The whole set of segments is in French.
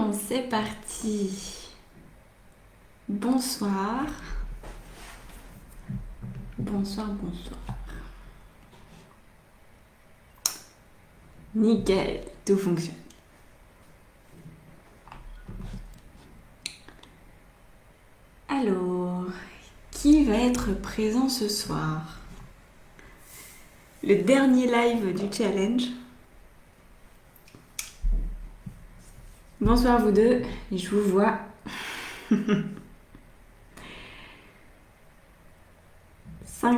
Bon, c'est parti. Bonsoir. Bonsoir, bonsoir. Nickel, tout fonctionne. Alors, qui va être présent ce soir? Le dernier live du challenge. Bonsoir vous deux, je vous vois. 5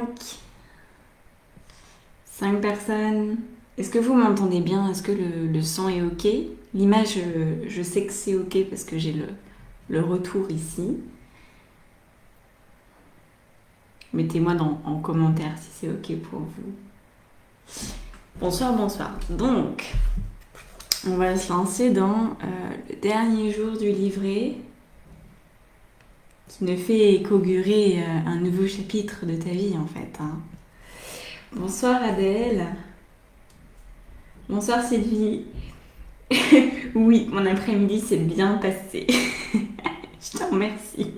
personnes. Est-ce que vous m'entendez bien? Est-ce que le son est ok? L'image, je sais que c'est ok parce que j'ai le retour ici. Mettez-moi en commentaire si c'est ok pour vous. Bonsoir, bonsoir. Donc, on va se lancer dans le dernier jour du livret qui ne fait qu'augurer un nouveau chapitre de ta vie en fait. Hein. Bonsoir Adèle. Bonsoir Sylvie. Oui, mon après-midi s'est bien passé. Je te remercie.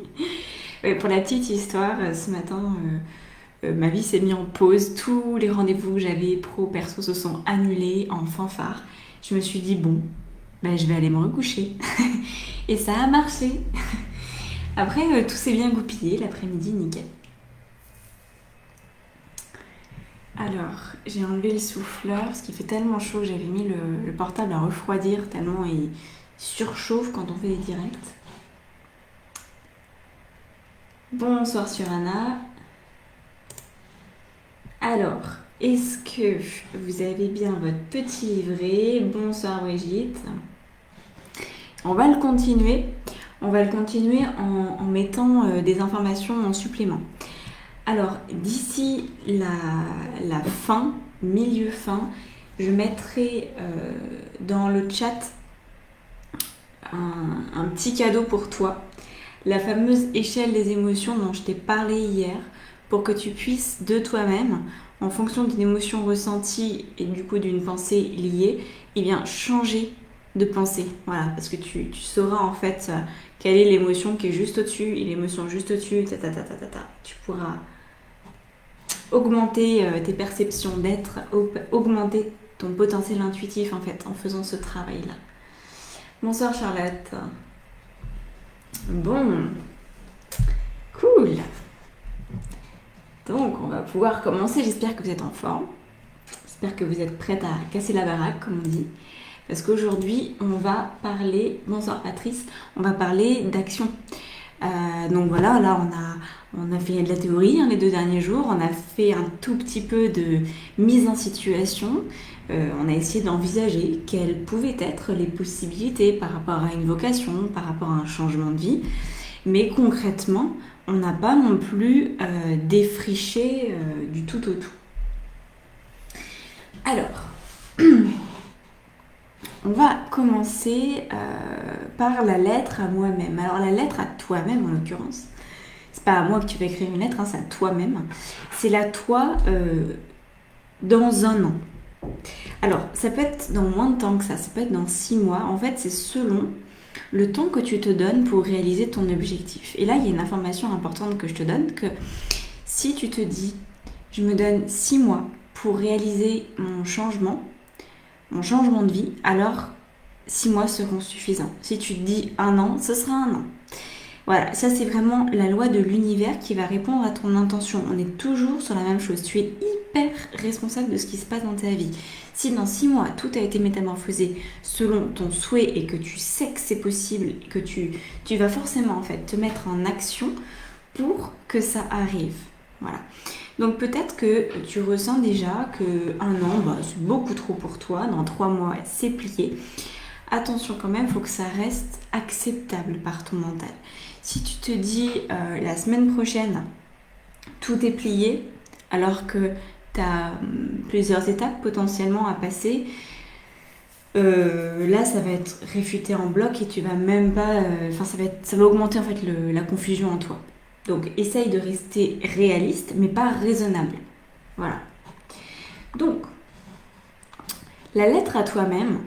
Ouais, pour la petite histoire, ce matin, ma vie s'est mise en pause. Tous les rendez-vous que j'avais pro, perso se sont annulés en fanfare. Je me suis dit, bon, ben, je vais aller me recoucher. Et ça a marché. Après, tout s'est bien goupillé, l'après-midi, nickel. Alors, j'ai enlevé le souffleur parce qu'il fait tellement chaud que j'avais mis le portable à refroidir tellement il surchauffe quand on fait des directs. Bonsoir sur Anna. Alors, est-ce que vous avez bien votre petit livret? Bonsoir Brigitte. On va le continuer. On va le continuer en mettant des informations en supplément. Alors, d'ici la fin, milieu fin, je mettrai dans le chat un petit cadeau pour toi. La fameuse échelle des émotions dont je t'ai parlé hier, pour que tu puisses de toi-même, en fonction d'une émotion ressentie et du coup d'une pensée liée, eh bien changer de pensée. Voilà, parce que tu sauras en fait quelle est l'émotion qui est juste au-dessus et l'émotion juste au-dessus, Tu pourras augmenter tes perceptions d'être, augmenter ton potentiel intuitif en fait en faisant ce travail-là. Bonsoir Charlotte. Bon, cool. Donc on va pouvoir commencer, j'espère que vous êtes en forme. J'espère que vous êtes prête à casser la baraque comme on dit. Parce qu'aujourd'hui on va parler, bonsoir Patrice, on va parler d'action. Donc voilà, là on a fait de la théorie les 2 derniers jours, on a fait un tout petit peu de mise en situation, on a essayé d'envisager quelles pouvaient être les possibilités par rapport à une vocation, par rapport à un changement de vie, mais concrètement, on n'a pas non plus défriché du tout au tout. Alors, on va commencer par la lettre à moi-même. Alors la lettre à toi-même en l'occurrence, c'est pas à moi que tu vas écrire une lettre, hein, c'est à toi-même. C'est la toi dans un an. Alors ça peut être dans moins de temps que ça peut être dans 6 mois. En fait c'est selon le temps que tu te donnes pour réaliser ton objectif. Et là il y a une information importante que je te donne, que si tu te dis je me donne 6 mois pour réaliser mon changement de vie, alors 6 mois seront suffisants. Si tu te dis 1 an, ce sera 1 an. Voilà, ça c'est vraiment la loi de l'univers qui va répondre à ton intention. On est toujours sur la même chose. Tu es hyper responsable de ce qui se passe dans ta vie. Si dans 6 mois, tout a été métamorphosé selon ton souhait et que tu sais que c'est possible, et que tu vas forcément en fait te mettre en action pour que ça arrive. Voilà. Donc peut-être que tu ressens déjà que 1 an, c'est beaucoup trop pour toi. Dans 3 mois, c'est plié. Attention quand même, il faut que ça reste acceptable par ton mental. Si tu te dis la semaine prochaine, tout est plié, alors que tu as plusieurs étapes potentiellement à passer, là ça va être réfuté en bloc et tu vas même pas... ça va augmenter en fait la confusion en toi. Donc essaye de rester réaliste, mais pas raisonnable. Voilà. Donc, la lettre à toi-même,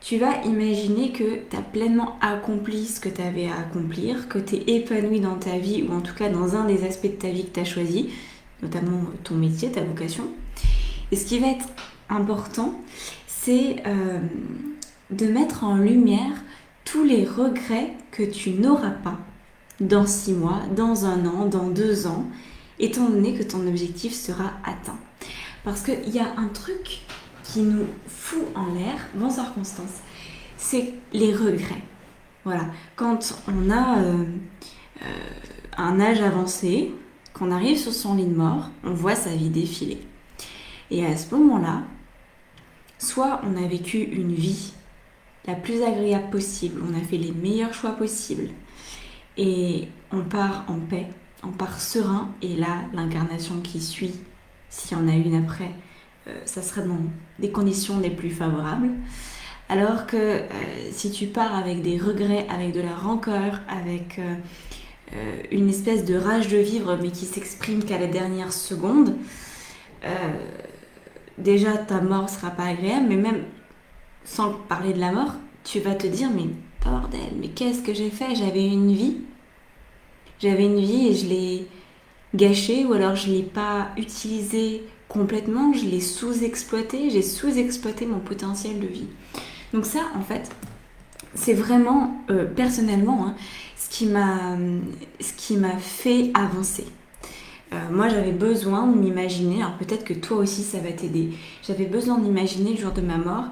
tu vas imaginer que tu as pleinement accompli ce que tu avais à accomplir, que tu es épanoui dans ta vie, ou en tout cas dans un des aspects de ta vie que tu as choisi, notamment ton métier, ta vocation. Et ce qui va être important, c'est de mettre en lumière tous les regrets que tu n'auras pas dans 6 mois, dans 1 an, dans 2 ans, étant donné que ton objectif sera atteint. Parce qu'il y a un truc qui nous fout en l'air, bonsoir Constance, c'est les regrets. Voilà, quand on a un âge avancé, qu'on arrive sur son lit de mort, on voit sa vie défiler. Et à ce moment-là, soit on a vécu une vie la plus agréable possible, on a fait les meilleurs choix possibles, et on part en paix, on part serein, et là, l'incarnation qui suit, s'il y en a une après, ça sera dans des conditions les plus favorables. Alors que si tu pars avec des regrets, avec de la rancœur, avec une espèce de rage de vivre, mais qui s'exprime qu'à la dernière seconde, déjà ta mort sera pas agréable, mais même sans parler de la mort, tu vas te dire mais bordel, mais qu'est-ce que j'ai fait? J'avais une vie et je l'ai gâchée, ou alors je l'ai pas utilisée complètement, je l'ai sous-exploitée, j'ai sous-exploité mon potentiel de vie. Donc ça, en fait, c'est vraiment personnellement ce qui m'a fait avancer. Moi, j'avais besoin de m'imaginer, alors peut-être que toi aussi ça va t'aider, j'avais besoin d'imaginer le jour de ma mort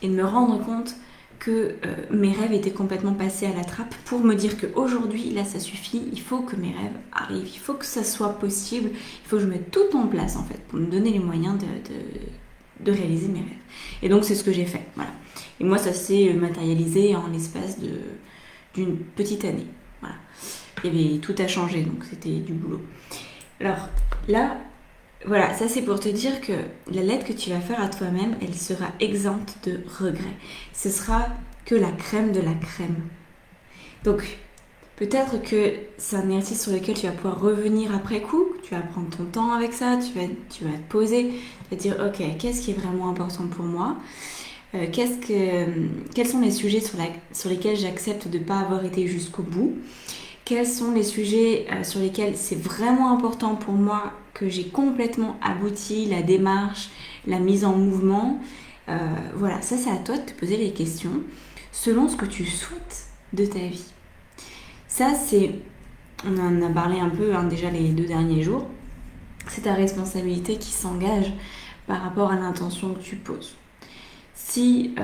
et de me rendre compte que mes rêves étaient complètement passés à la trappe, pour me dire qu'aujourd'hui, là ça suffit, il faut que mes rêves arrivent, il faut que ça soit possible, il faut que je mette tout en place en fait, pour me donner les moyens de réaliser mes rêves. Et donc c'est ce que j'ai fait, voilà. Et moi ça s'est matérialisé en l'espace d'une petite année, voilà. Il y avait tout à changer, donc c'était du boulot. Alors là, voilà, ça c'est pour te dire que la lettre que tu vas faire à toi-même, elle sera exempte de regrets. Ce sera que la crème de la crème. Donc, peut-être que c'est un exercice sur lequel tu vas pouvoir revenir après coup, tu vas prendre ton temps avec ça, tu vas te poser, tu vas te dire, ok, qu'est-ce qui est vraiment important pour moi ? Quels sont les sujets sur lesquels j'accepte de ne pas avoir été jusqu'au bout ? Quels sont les sujets sur lesquels c'est vraiment important pour moi que j'ai complètement abouti, la démarche, la mise en mouvement. Voilà, ça c'est à toi de te poser les questions selon ce que tu souhaites de ta vie. Ça c'est, on en a parlé un peu déjà les 2 derniers jours, c'est ta responsabilité qui s'engage par rapport à l'intention que tu poses. Si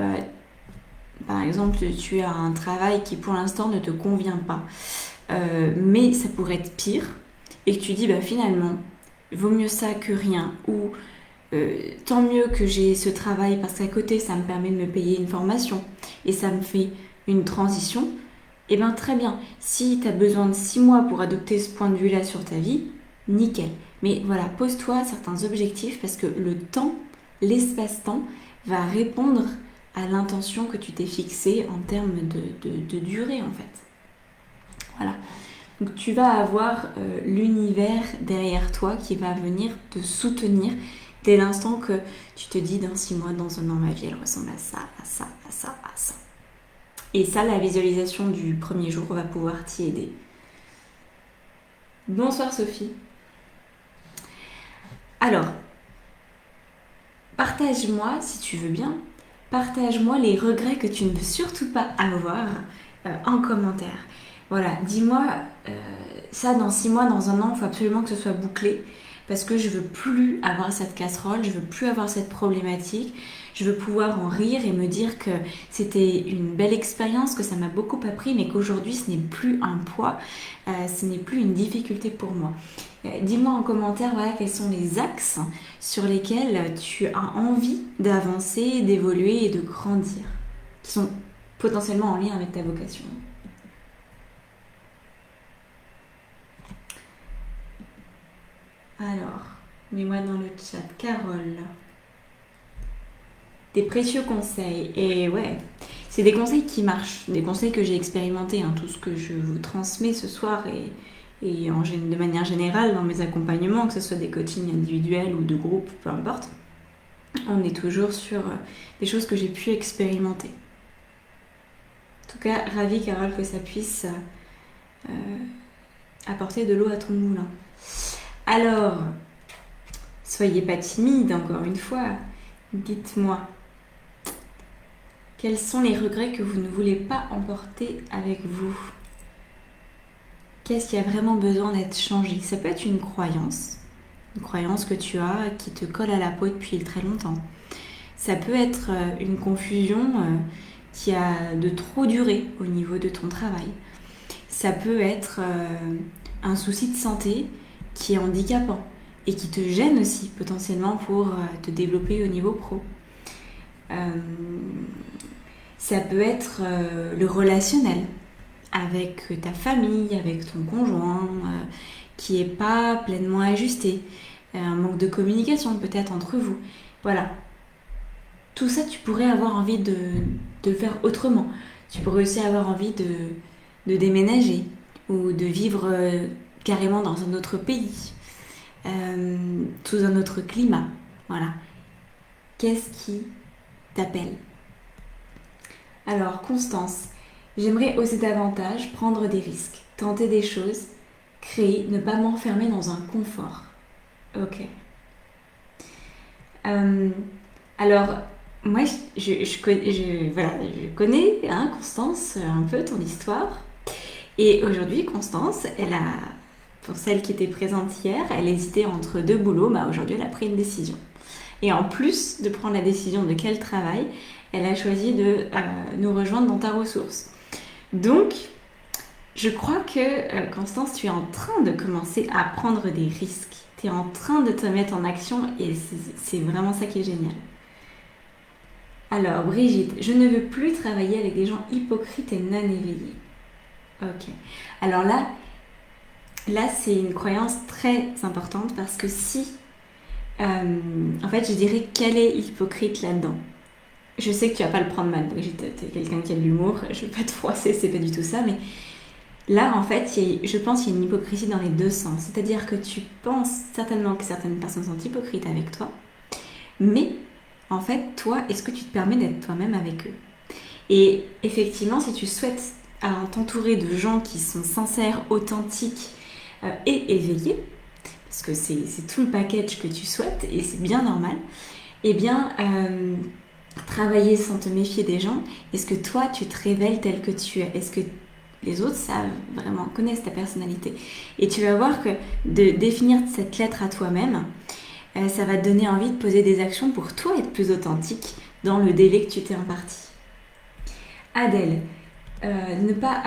par exemple tu as un travail qui pour l'instant ne te convient pas, mais ça pourrait être pire, et que tu dis finalement vaut mieux ça que rien, ou tant mieux que j'ai ce travail parce qu'à côté ça me permet de me payer une formation et ça me fait une transition, et bien très bien, si tu as besoin de 6 mois pour adopter ce point de vue là sur ta vie, nickel. Mais voilà, pose-toi certains objectifs, parce que le temps, l'espace-temps va répondre à l'intention que tu t'es fixée en termes de durée en fait. Voilà. Donc tu vas avoir l'univers derrière toi qui va venir te soutenir dès l'instant que tu te dis dans 6 mois, dans 1 an, ma vie elle ressemble à ça, à ça, à ça, à ça. Et ça, la visualisation du premier jour va pouvoir t'y aider. Bonsoir Sophie. Alors, partage-moi, si tu veux bien, partage-moi les regrets que tu ne veux surtout pas avoir en commentaire. Voilà, dis-moi, ça dans 6 mois, dans 1 an, il faut absolument que ce soit bouclé, parce que je veux plus avoir cette casserole, je veux plus avoir cette problématique, je veux pouvoir en rire et me dire que c'était une belle expérience, que ça m'a beaucoup appris, mais qu'aujourd'hui ce n'est plus un poids, ce n'est plus une difficulté pour moi. Dis-moi en commentaire, voilà, quels sont les axes sur lesquels tu as envie d'avancer, d'évoluer et de grandir, qui sont potentiellement en lien avec ta vocation. Alors, mets-moi dans le chat, Carole. Des précieux conseils. Et ouais, c'est des conseils qui marchent, des conseils que j'ai expérimentés. Tout ce que je vous transmets ce soir et de manière générale dans mes accompagnements, que ce soit des coachings individuels ou de groupe, peu importe, on est toujours sur des choses que j'ai pu expérimenter. En tout cas, ravie, Carole, que ça puisse apporter de l'eau à ton moulin. Alors, soyez pas timide, encore une fois. Dites-moi, quels sont les regrets que vous ne voulez pas emporter avec vous? Qu'est-ce qui a vraiment besoin d'être changé? Ça peut être une croyance que tu as, qui te colle à la peau depuis très longtemps. Ça peut être une confusion qui a de trop duré au niveau de ton travail. Ça peut être un souci de santé qui est handicapant et qui te gêne aussi potentiellement pour te développer au niveau pro. Ça peut être le relationnel avec ta famille, avec ton conjoint, qui n'est pas pleinement ajusté. Un manque de communication peut-être entre vous. Voilà. Tout ça, tu pourrais avoir envie de faire autrement. Tu pourrais aussi avoir envie de déménager ou de vivre carrément dans un autre pays, sous un autre climat. Voilà. Qu'est-ce qui t'appelle? Alors, Constance, j'aimerais oser davantage, prendre des risques, tenter des choses, créer, ne pas m'enfermer dans un confort. Ok. Alors, moi, voilà, je connais, hein, Constance, un peu ton histoire. Et aujourd'hui, Constance, pour celle qui était présente hier, elle hésitait entre deux boulots. Bah, aujourd'hui, elle a pris une décision. Et en plus de prendre la décision de quel travail, elle a choisi de nous rejoindre dans ta ressource. Donc, je crois que, Constance, tu es en train de commencer à prendre des risques. Tu es en train de te mettre en action et c'est vraiment ça qui est génial. Alors, Brigitte, je ne veux plus travailler avec des gens hypocrites et non éveillés. Ok. Alors là c'est une croyance très importante parce que si... en fait, je dirais quel est hypocrite là-dedans. Je sais que tu vas pas le prendre mal, Brigitte, t'es quelqu'un qui a de l'humour, je vais pas te froisser, c'est pas du tout ça, mais là, en fait, je pense qu'il y a une hypocrisie dans les deux sens. C'est-à-dire que tu penses certainement que certaines personnes sont hypocrites avec toi, mais en fait, toi, est-ce que tu te permets d'être toi-même avec eux? Et effectivement, si tu souhaites t'entourer de gens qui sont sincères, authentiques et éveillés, parce que c'est tout le package que tu souhaites, et c'est bien normal, eh bien, travailler sans te méfier des gens, est-ce que toi, tu te révèles tel que tu es? Est-ce que les autres savent vraiment, connaissent ta personnalité? Et tu vas voir que de définir cette lettre à toi-même, ça va te donner envie de poser des actions pour toi être plus authentique dans le délai que tu t'es imparti. Adèle, ne pas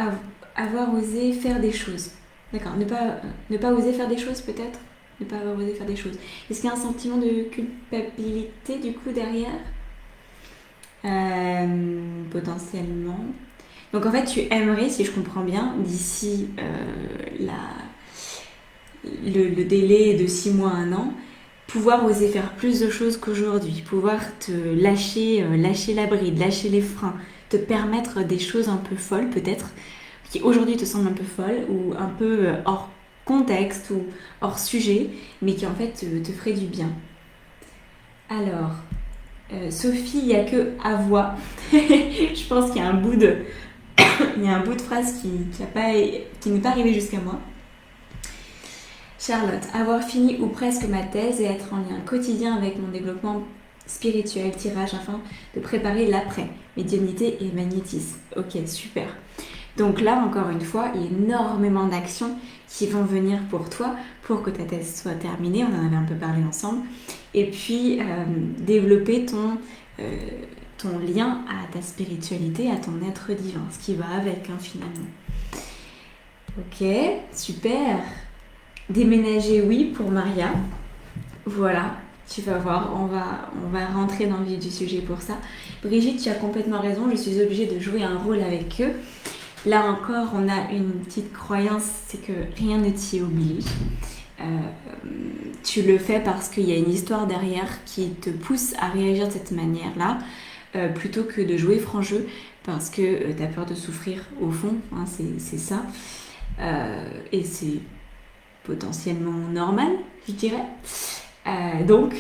avoir osé faire des choses. D'accord, ne pas oser faire des choses peut-être? Ne pas avoir osé faire des choses. Est-ce qu'il y a un sentiment de culpabilité du coup derrière? Potentiellement. Donc en fait, tu aimerais, si je comprends bien, d'ici le délai de 6 mois, 1 an, pouvoir oser faire plus de choses qu'aujourd'hui, pouvoir te lâcher la bride, lâcher les freins, te permettre des choses un peu folles peut-être, qui aujourd'hui te semblent un peu folles ou un peu hors contexte ou hors sujet, mais qui en fait te feraient du bien. Alors, Sophie, il n'y a que à voix. Je pense qu'il y a un bout de, il y a un bout de phrase qui n'est pas arrivé jusqu'à moi. Charlotte, avoir fini ou presque ma thèse et être en lien quotidien avec mon développement spirituel, tirage afin de préparer l'après, médiumnité et magnétisme. Ok, super. Donc là, encore une fois, il y a énormément d'actions qui vont venir pour toi pour que ta thèse soit terminée. On en avait un peu parlé ensemble. Et puis, développer ton lien à ta spiritualité, à ton être divin, ce qui va avec, hein, finalement. Ok, super. Déménager, oui, pour Maria. Voilà, tu vas voir, on va rentrer dans le vif du sujet pour ça. Brigitte, tu as complètement raison, je suis obligée de jouer un rôle avec eux. Là encore, on a une petite croyance, c'est que rien ne t'y oblige. Tu le fais parce qu'il y a une histoire derrière qui te pousse à réagir de cette manière-là, plutôt que de jouer franc jeu, parce que tu as peur de souffrir au fond, hein, c'est ça. Et c'est potentiellement normal, je dirais. Donc,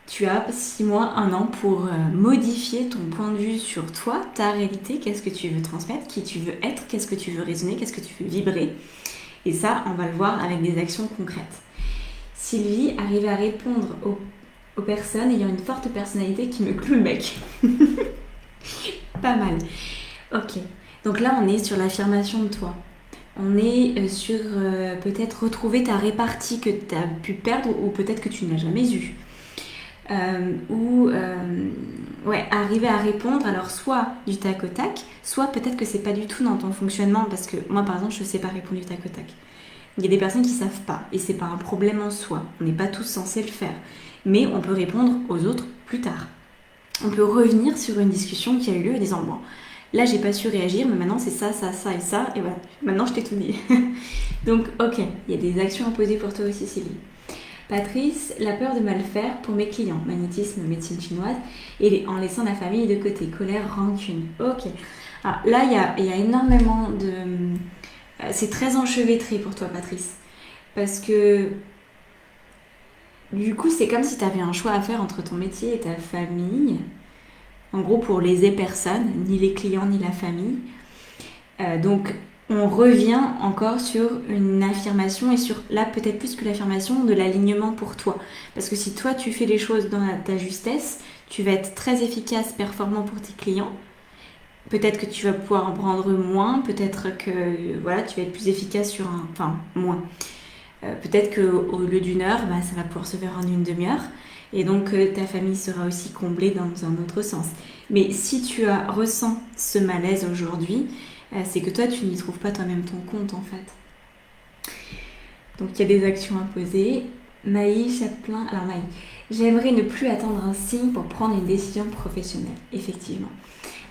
Tu as 6 mois, 1 an pour modifier ton point de vue sur toi, ta réalité, qu'est-ce que tu veux transmettre, qui tu veux être, qu'est-ce que tu veux raisonner, qu'est-ce que tu veux vibrer. Et ça, on va le voir avec des actions concrètes. Sylvie arrive à répondre aux personnes ayant une forte personnalité qui me cloue le bec. Pas mal. Ok. Donc là, on est sur l'affirmation de toi. On est sur peut-être retrouver ta répartie que tu as pu perdre ou peut-être que tu n'as jamais eue. Ouais, arriver à répondre, alors soit du tac au tac, soit peut-être que c'est pas du tout dans ton fonctionnement, parce que moi par exemple je sais pas répondre du tac au tac. Il y a des personnes qui savent pas, et c'est pas un problème en soi, on n'est pas tous censés le faire, mais on peut répondre aux autres plus tard. On peut revenir sur une discussion qui a eu lieu en disant bon, là j'ai pas su réagir, mais maintenant c'est ça, ça, ça et ça, et voilà, maintenant je t'ai tout dit. Donc ok, il y a des actions à poser pour toi aussi Sylvie. Patrice, la peur de mal faire pour mes clients, magnétisme, médecine chinoise, et en laissant la famille de côté, colère, rancune. Ok. Alors là, il y a énormément de... C'est très enchevêtré pour toi, Patrice. Parce que du coup, c'est comme si tu avais un choix à faire entre ton métier et ta famille. En gros, pour léser personne, ni les clients, ni la famille. Donc, on revient encore sur une affirmation et sur, là, peut-être plus que l'affirmation, de l'alignement pour toi. Parce que si toi, tu fais les choses dans ta justesse, tu vas être très efficace, performant pour tes clients. Peut-être que tu vas pouvoir en prendre moins, peut-être que voilà, tu vas être plus efficace sur un... Enfin, moins. Peut-être qu'au lieu d'une heure, bah, ça va pouvoir se faire en une demi-heure. Et donc, ta famille sera aussi comblée dans un autre sens. Mais si tu ressens ce malaise aujourd'hui, c'est que toi, tu n'y trouves pas toi-même ton compte, en fait. Donc, il y a des actions à poser. Maï, Chaplin... Alors, Maï, j'aimerais ne plus attendre un signe pour prendre une décision professionnelle. Effectivement.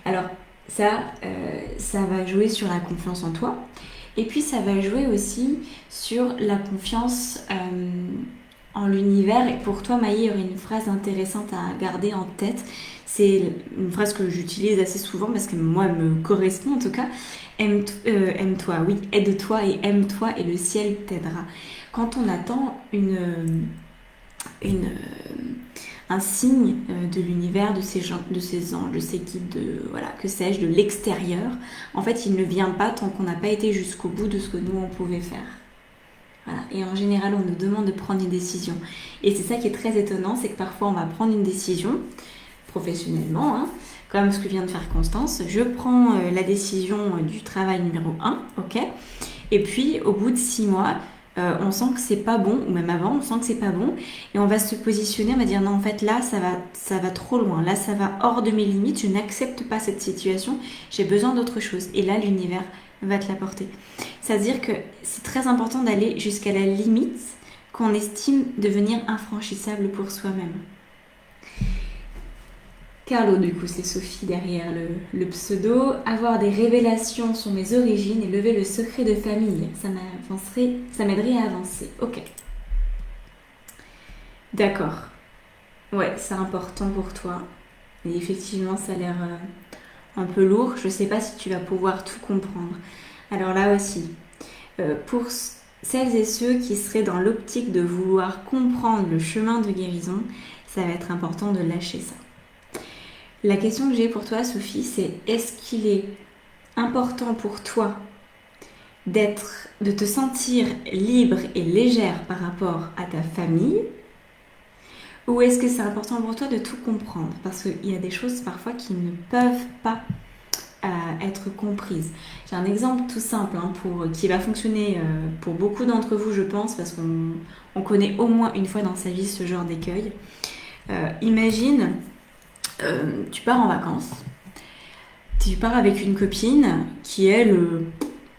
Alors, ça va jouer sur la confiance en toi. Et puis, ça va jouer aussi sur la confiance en l'univers. Et pour toi, Maï, il y aurait une phrase intéressante à garder en tête. C'est une phrase que j'utilise assez souvent parce que moi, elle me correspond en tout cas. Aime-toi, oui, aide-toi et aime-toi et le ciel t'aidera. Quand on attend un signe de l'univers, de ces anges, de ces guides, voilà, que sais-je, de l'extérieur, en fait, il ne vient pas tant qu'on n'a pas été jusqu'au bout de ce que nous, on pouvait faire. Voilà. Et en général, on nous demande de prendre une décision. Et c'est ça qui est très étonnant, c'est que parfois, on va prendre une décision, professionnellement, hein, comme ce que vient de faire Constance. Je prends la décision du travail numéro 1, ok. Et puis, au bout de 6 mois, on sent que c'est pas bon, ou même avant, on sent que c'est pas bon, et on va se positionner, on va dire non, en fait, là, ça va trop loin, là, ça va hors de mes limites, je n'accepte pas cette situation, j'ai besoin d'autre chose. Et là, l'univers va te l'apporter. C'est-à-dire que c'est très important d'aller jusqu'à la limite qu'on estime devenir infranchissable pour soi-même. Carlo, du coup, c'est Sophie derrière le pseudo. Avoir des révélations sur mes origines et lever le secret de famille. Ça m'aiderait à avancer. Ok. D'accord. Ouais, c'est important pour toi. Et effectivement, ça a l'air un peu lourd. Je sais pas si tu vas pouvoir tout comprendre. Alors là aussi, pour celles et ceux qui seraient dans l'optique de vouloir comprendre le chemin de guérison, ça va être important de lâcher ça. La question que j'ai pour toi, Sophie, c'est est-ce qu'il est important pour toi de te sentir libre et légère par rapport à ta famille, ou est-ce que c'est important pour toi de tout comprendre? Parce qu'il y a des choses parfois qui ne peuvent pas être comprises. J'ai un exemple tout simple qui va fonctionner pour beaucoup d'entre vous, je pense, parce qu'on connaît au moins une fois dans sa vie ce genre d'écueil. Imagine... tu pars en vacances, tu pars avec une copine qui, elle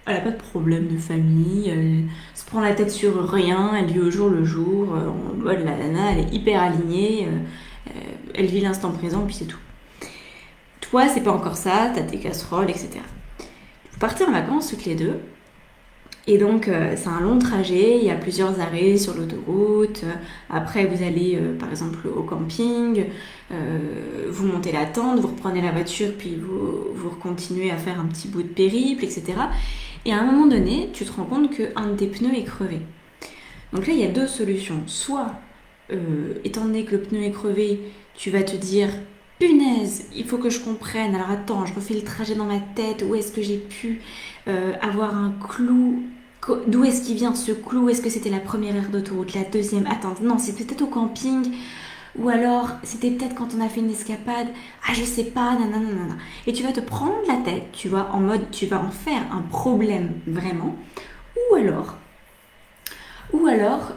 n'a pas de problème de famille, elle se prend la tête sur rien, elle vit au jour le jour, en mode la nana, elle est hyper alignée, elle vit l'instant présent, puis c'est tout. Toi, c'est pas encore ça, t'as tes casseroles, etc. Vous partez en vacances toutes les deux, et donc c'est un long trajet, il y a plusieurs arrêts sur l'autoroute, après vous allez par exemple au camping, vous montez la tente, vous reprenez la voiture, puis vous continuez à faire un petit bout de périple, etc. Et à un moment donné, tu te rends compte qu'un de tes pneus est crevé. Donc là, il y a deux solutions. Soit étant donné que le pneu est crevé, tu vas te dire, punaise, il faut que je comprenne. Alors attends, je refais le trajet dans ma tête. Où est-ce que j'ai pu avoir un clou? D'où est-ce qu'il vient ce clou? Est-ce que c'était la première aire d'autoroute, la deuxième? Attends, non, c'est peut-être au camping. Ou alors, c'était peut-être quand on a fait une escapade. Ah, je sais pas, nanana. Et tu vas te prendre la tête, tu vois, en mode, tu vas en faire un problème vraiment. Ou alors, ou alors,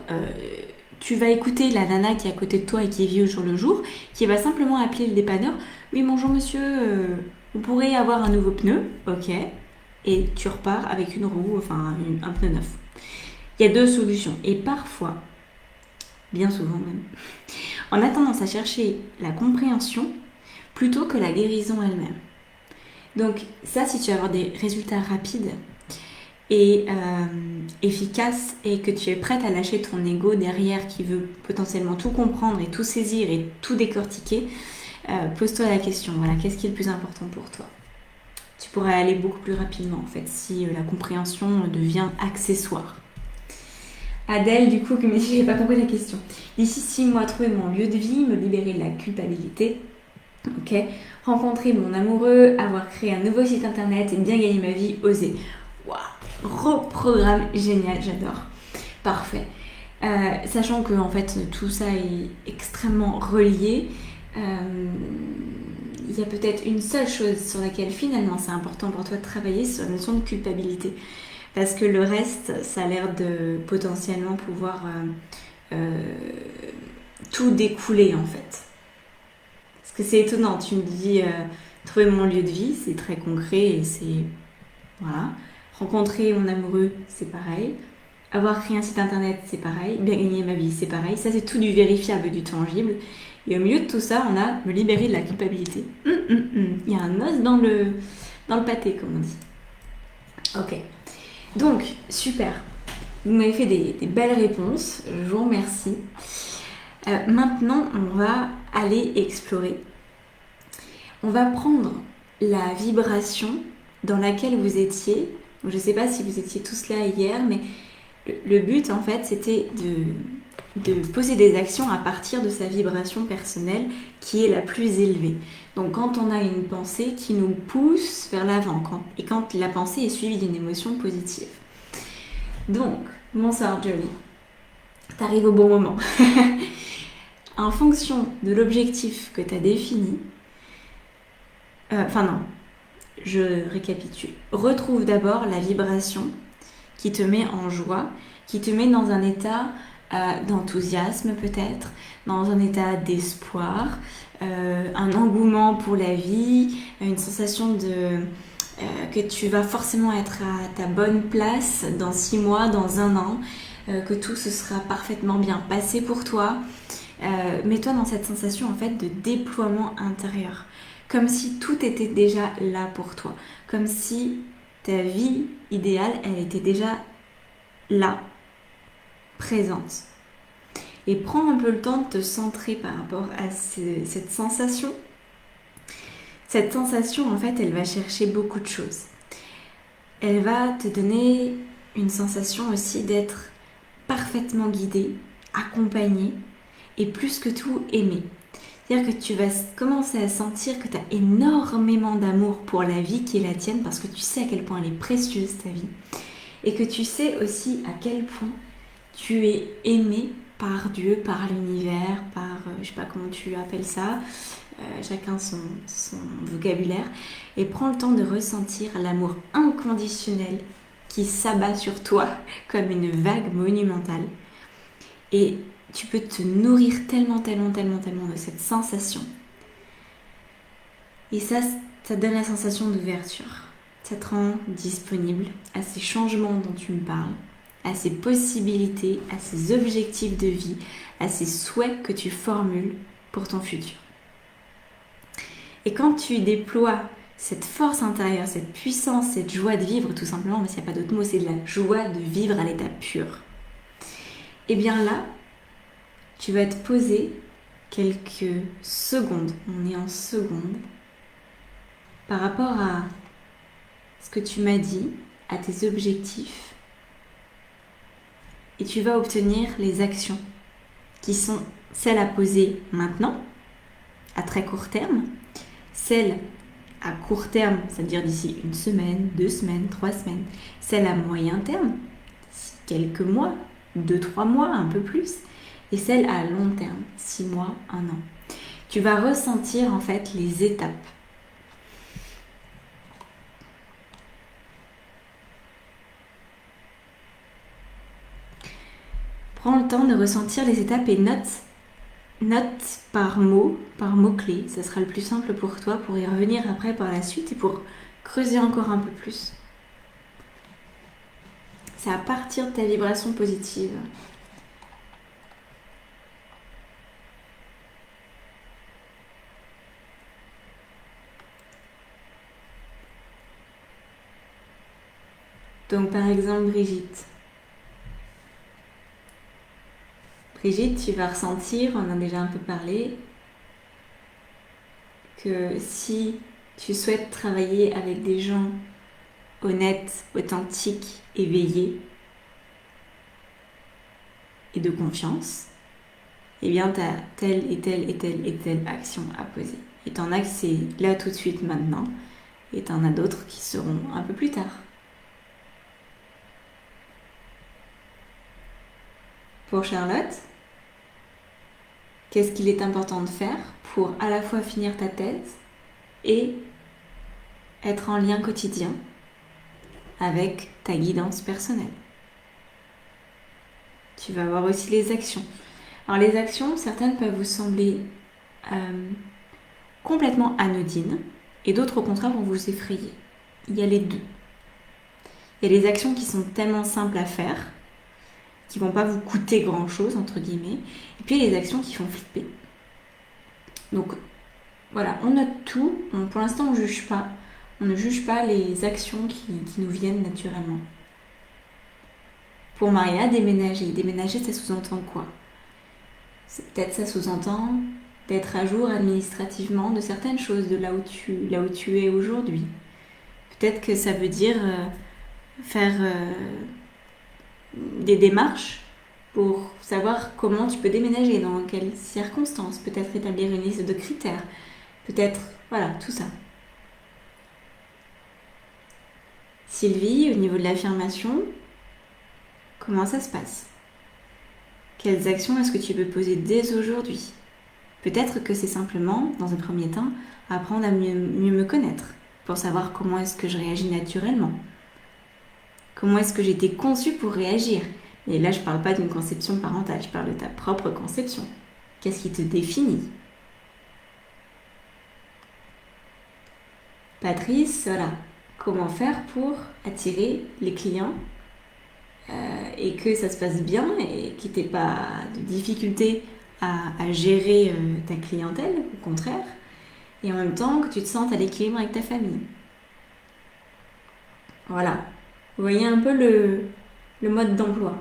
tu vas écouter la nana qui est à côté de toi et qui vit au jour le jour, qui va simplement appeler le dépanneur. Oui, bonjour monsieur, vous pourrez avoir un nouveau pneu, ok. Et tu repars avec une roue, enfin un pneu neuf. Il y a deux solutions. Et parfois, bien souvent même, on a tendance à chercher la compréhension plutôt que la guérison elle-même. Donc ça, si tu veux avoir des résultats rapides et efficaces et que tu es prête à lâcher ton ego derrière qui veut potentiellement tout comprendre et tout saisir et tout décortiquer, pose-toi la question, voilà, qu'est-ce qui est le plus important pour toi? Tu pourrais aller beaucoup plus rapidement en fait si la compréhension devient accessoire. Adèle, du coup, qui me dit, j'ai pas compris la question. D'ici 6 mois, trouver mon lieu de vie, me libérer de la culpabilité. Ok. Rencontrer mon amoureux, avoir créé un nouveau site internet et bien gagner ma vie, oser. Waouh. Reprogramme génial, j'adore. Parfait. Sachant que en fait tout ça est extrêmement relié, il y a peut-être une seule chose sur laquelle finalement c'est important pour toi de travailler, sur la notion de culpabilité. Parce que le reste, ça a l'air de potentiellement pouvoir tout découler en fait. Parce que c'est étonnant, tu me dis trouver mon lieu de vie, c'est très concret et c'est... Voilà. Rencontrer mon amoureux, c'est pareil. Avoir créé un site internet, c'est pareil. Bien gagner ma vie, c'est pareil. Ça, c'est tout du vérifiable, du tangible. Et au milieu de tout ça, on a me libérer de la culpabilité. Il y a un os dans le pâté, comme on dit. Ok. Donc, super. Vous m'avez fait des belles réponses. Je vous remercie. Maintenant, on va aller explorer. On va prendre la vibration dans laquelle vous étiez. Je ne sais pas si vous étiez tous là hier, mais le but, en fait, c'était de poser des actions à partir de sa vibration personnelle qui est la plus élevée. Donc quand on a une pensée qui nous pousse vers l'avant, et quand la pensée est suivie d'une émotion positive. Donc, bonsoir Jolie, t'arrives au bon moment. En fonction de l'objectif que tu as défini, enfin non, je récapitule. Retrouve d'abord la vibration qui te met en joie, qui te met dans un état d'enthousiasme peut-être, dans un état d'espoir, un engouement pour la vie, une sensation que tu vas forcément être à ta bonne place dans 6 mois, dans 1 an, que tout se sera parfaitement bien passé pour toi. Mets-toi dans cette sensation en fait de déploiement intérieur, comme si tout était déjà là pour toi, comme si ta vie idéale, elle était déjà là, présente. Et prends un peu le temps de te centrer par rapport à cette sensation. Cette sensation, en fait, elle va chercher beaucoup de choses. Elle va te donner une sensation aussi d'être parfaitement guidée, accompagnée et plus que tout aimée. C'est-à-dire que tu vas commencer à sentir que tu as énormément d'amour pour la vie qui est la tienne parce que tu sais à quel point elle est précieuse ta vie et que tu sais aussi à quel point tu es aimé par Dieu, par l'univers, par, je sais pas comment tu appelles ça, chacun son vocabulaire, et prends le temps de ressentir l'amour inconditionnel qui s'abat sur toi comme une vague monumentale. Et tu peux te nourrir tellement de cette sensation. Et ça donne la sensation d'ouverture. Ça te rend disponible à ces changements dont tu me parles, à ces possibilités, à ces objectifs de vie, à ces souhaits que tu formules pour ton futur. Et quand tu déploies cette force intérieure, cette puissance, cette joie de vivre, tout simplement, mais s'il n'y a pas d'autre mot, c'est de la joie de vivre à l'état pur. Et bien là, tu vas te poser quelques secondes, on est en secondes, par rapport à ce que tu m'as dit, à tes objectifs, et tu vas obtenir les actions qui sont celle à poser maintenant, à très court terme, celle à court terme, c'est-à-dire d'ici 1 semaine, 2 semaines, 3 semaines, celle à moyen terme, d'ici quelques mois, 2, 3 mois, un peu plus, et celle à long terme, 6 mois, 1 an. Tu vas ressentir en fait les étapes. Prends le temps de ressentir les étapes et note par mot-clé. Ça sera le plus simple pour toi pour y revenir après par la suite et pour creuser encore un peu plus. C'est à partir de ta vibration positive. Donc par exemple Brigitte. Brigitte, tu vas ressentir, on en a déjà un peu parlé, que si tu souhaites travailler avec des gens honnêtes, authentiques, éveillés et de confiance, eh bien tu as telle et telle et telle et telle action à poser. Et t'en as que c'est là tout de suite maintenant, et t'en as d'autres qui seront un peu plus tard. Pour Charlotte, qu'est-ce qu'il est important de faire pour à la fois finir ta thèse et être en lien quotidien avec ta guidance personnelle. Tu vas voir aussi les actions. Alors les actions, certaines peuvent vous sembler complètement anodines et d'autres au contraire vont vous effrayer. Il y a les deux. Il y a les actions qui sont tellement simples à faire, qui vont pas vous coûter grand chose entre guillemets, et puis il y a les actions qui font flipper. Donc voilà, on note tout. Pour l'instant, on juge pas. On ne juge pas les actions qui nous viennent naturellement. Pour Maria, déménager. Déménager, ça sous-entend quoi? Peut-être ça sous-entend d'être à jour administrativement de certaines choses, de là où tu es aujourd'hui. Peut-être que ça veut dire faire des démarches pour savoir comment tu peux déménager, dans quelles circonstances. Peut-être établir une liste de critères. Peut-être, voilà, tout ça. Sylvie, au niveau de l'affirmation, comment ça se passe? Quelles actions est-ce que tu peux poser dès aujourd'hui? Peut-être que c'est simplement, dans un premier temps, apprendre à mieux me connaître, pour savoir comment est-ce que je réagis naturellement. Comment est-ce que j'ai été conçue pour réagir? Et là, je ne parle pas d'une conception parentale, je parle de ta propre conception. Qu'est-ce qui te définit? Patrice, voilà. Comment faire pour attirer les clients et que ça se passe bien et qu'il n'y ait pas de difficulté à gérer ta clientèle, au contraire, et en même temps que tu te sentes à l'équilibre avec ta famille. Voilà. Vous voyez un peu le mode d'emploi.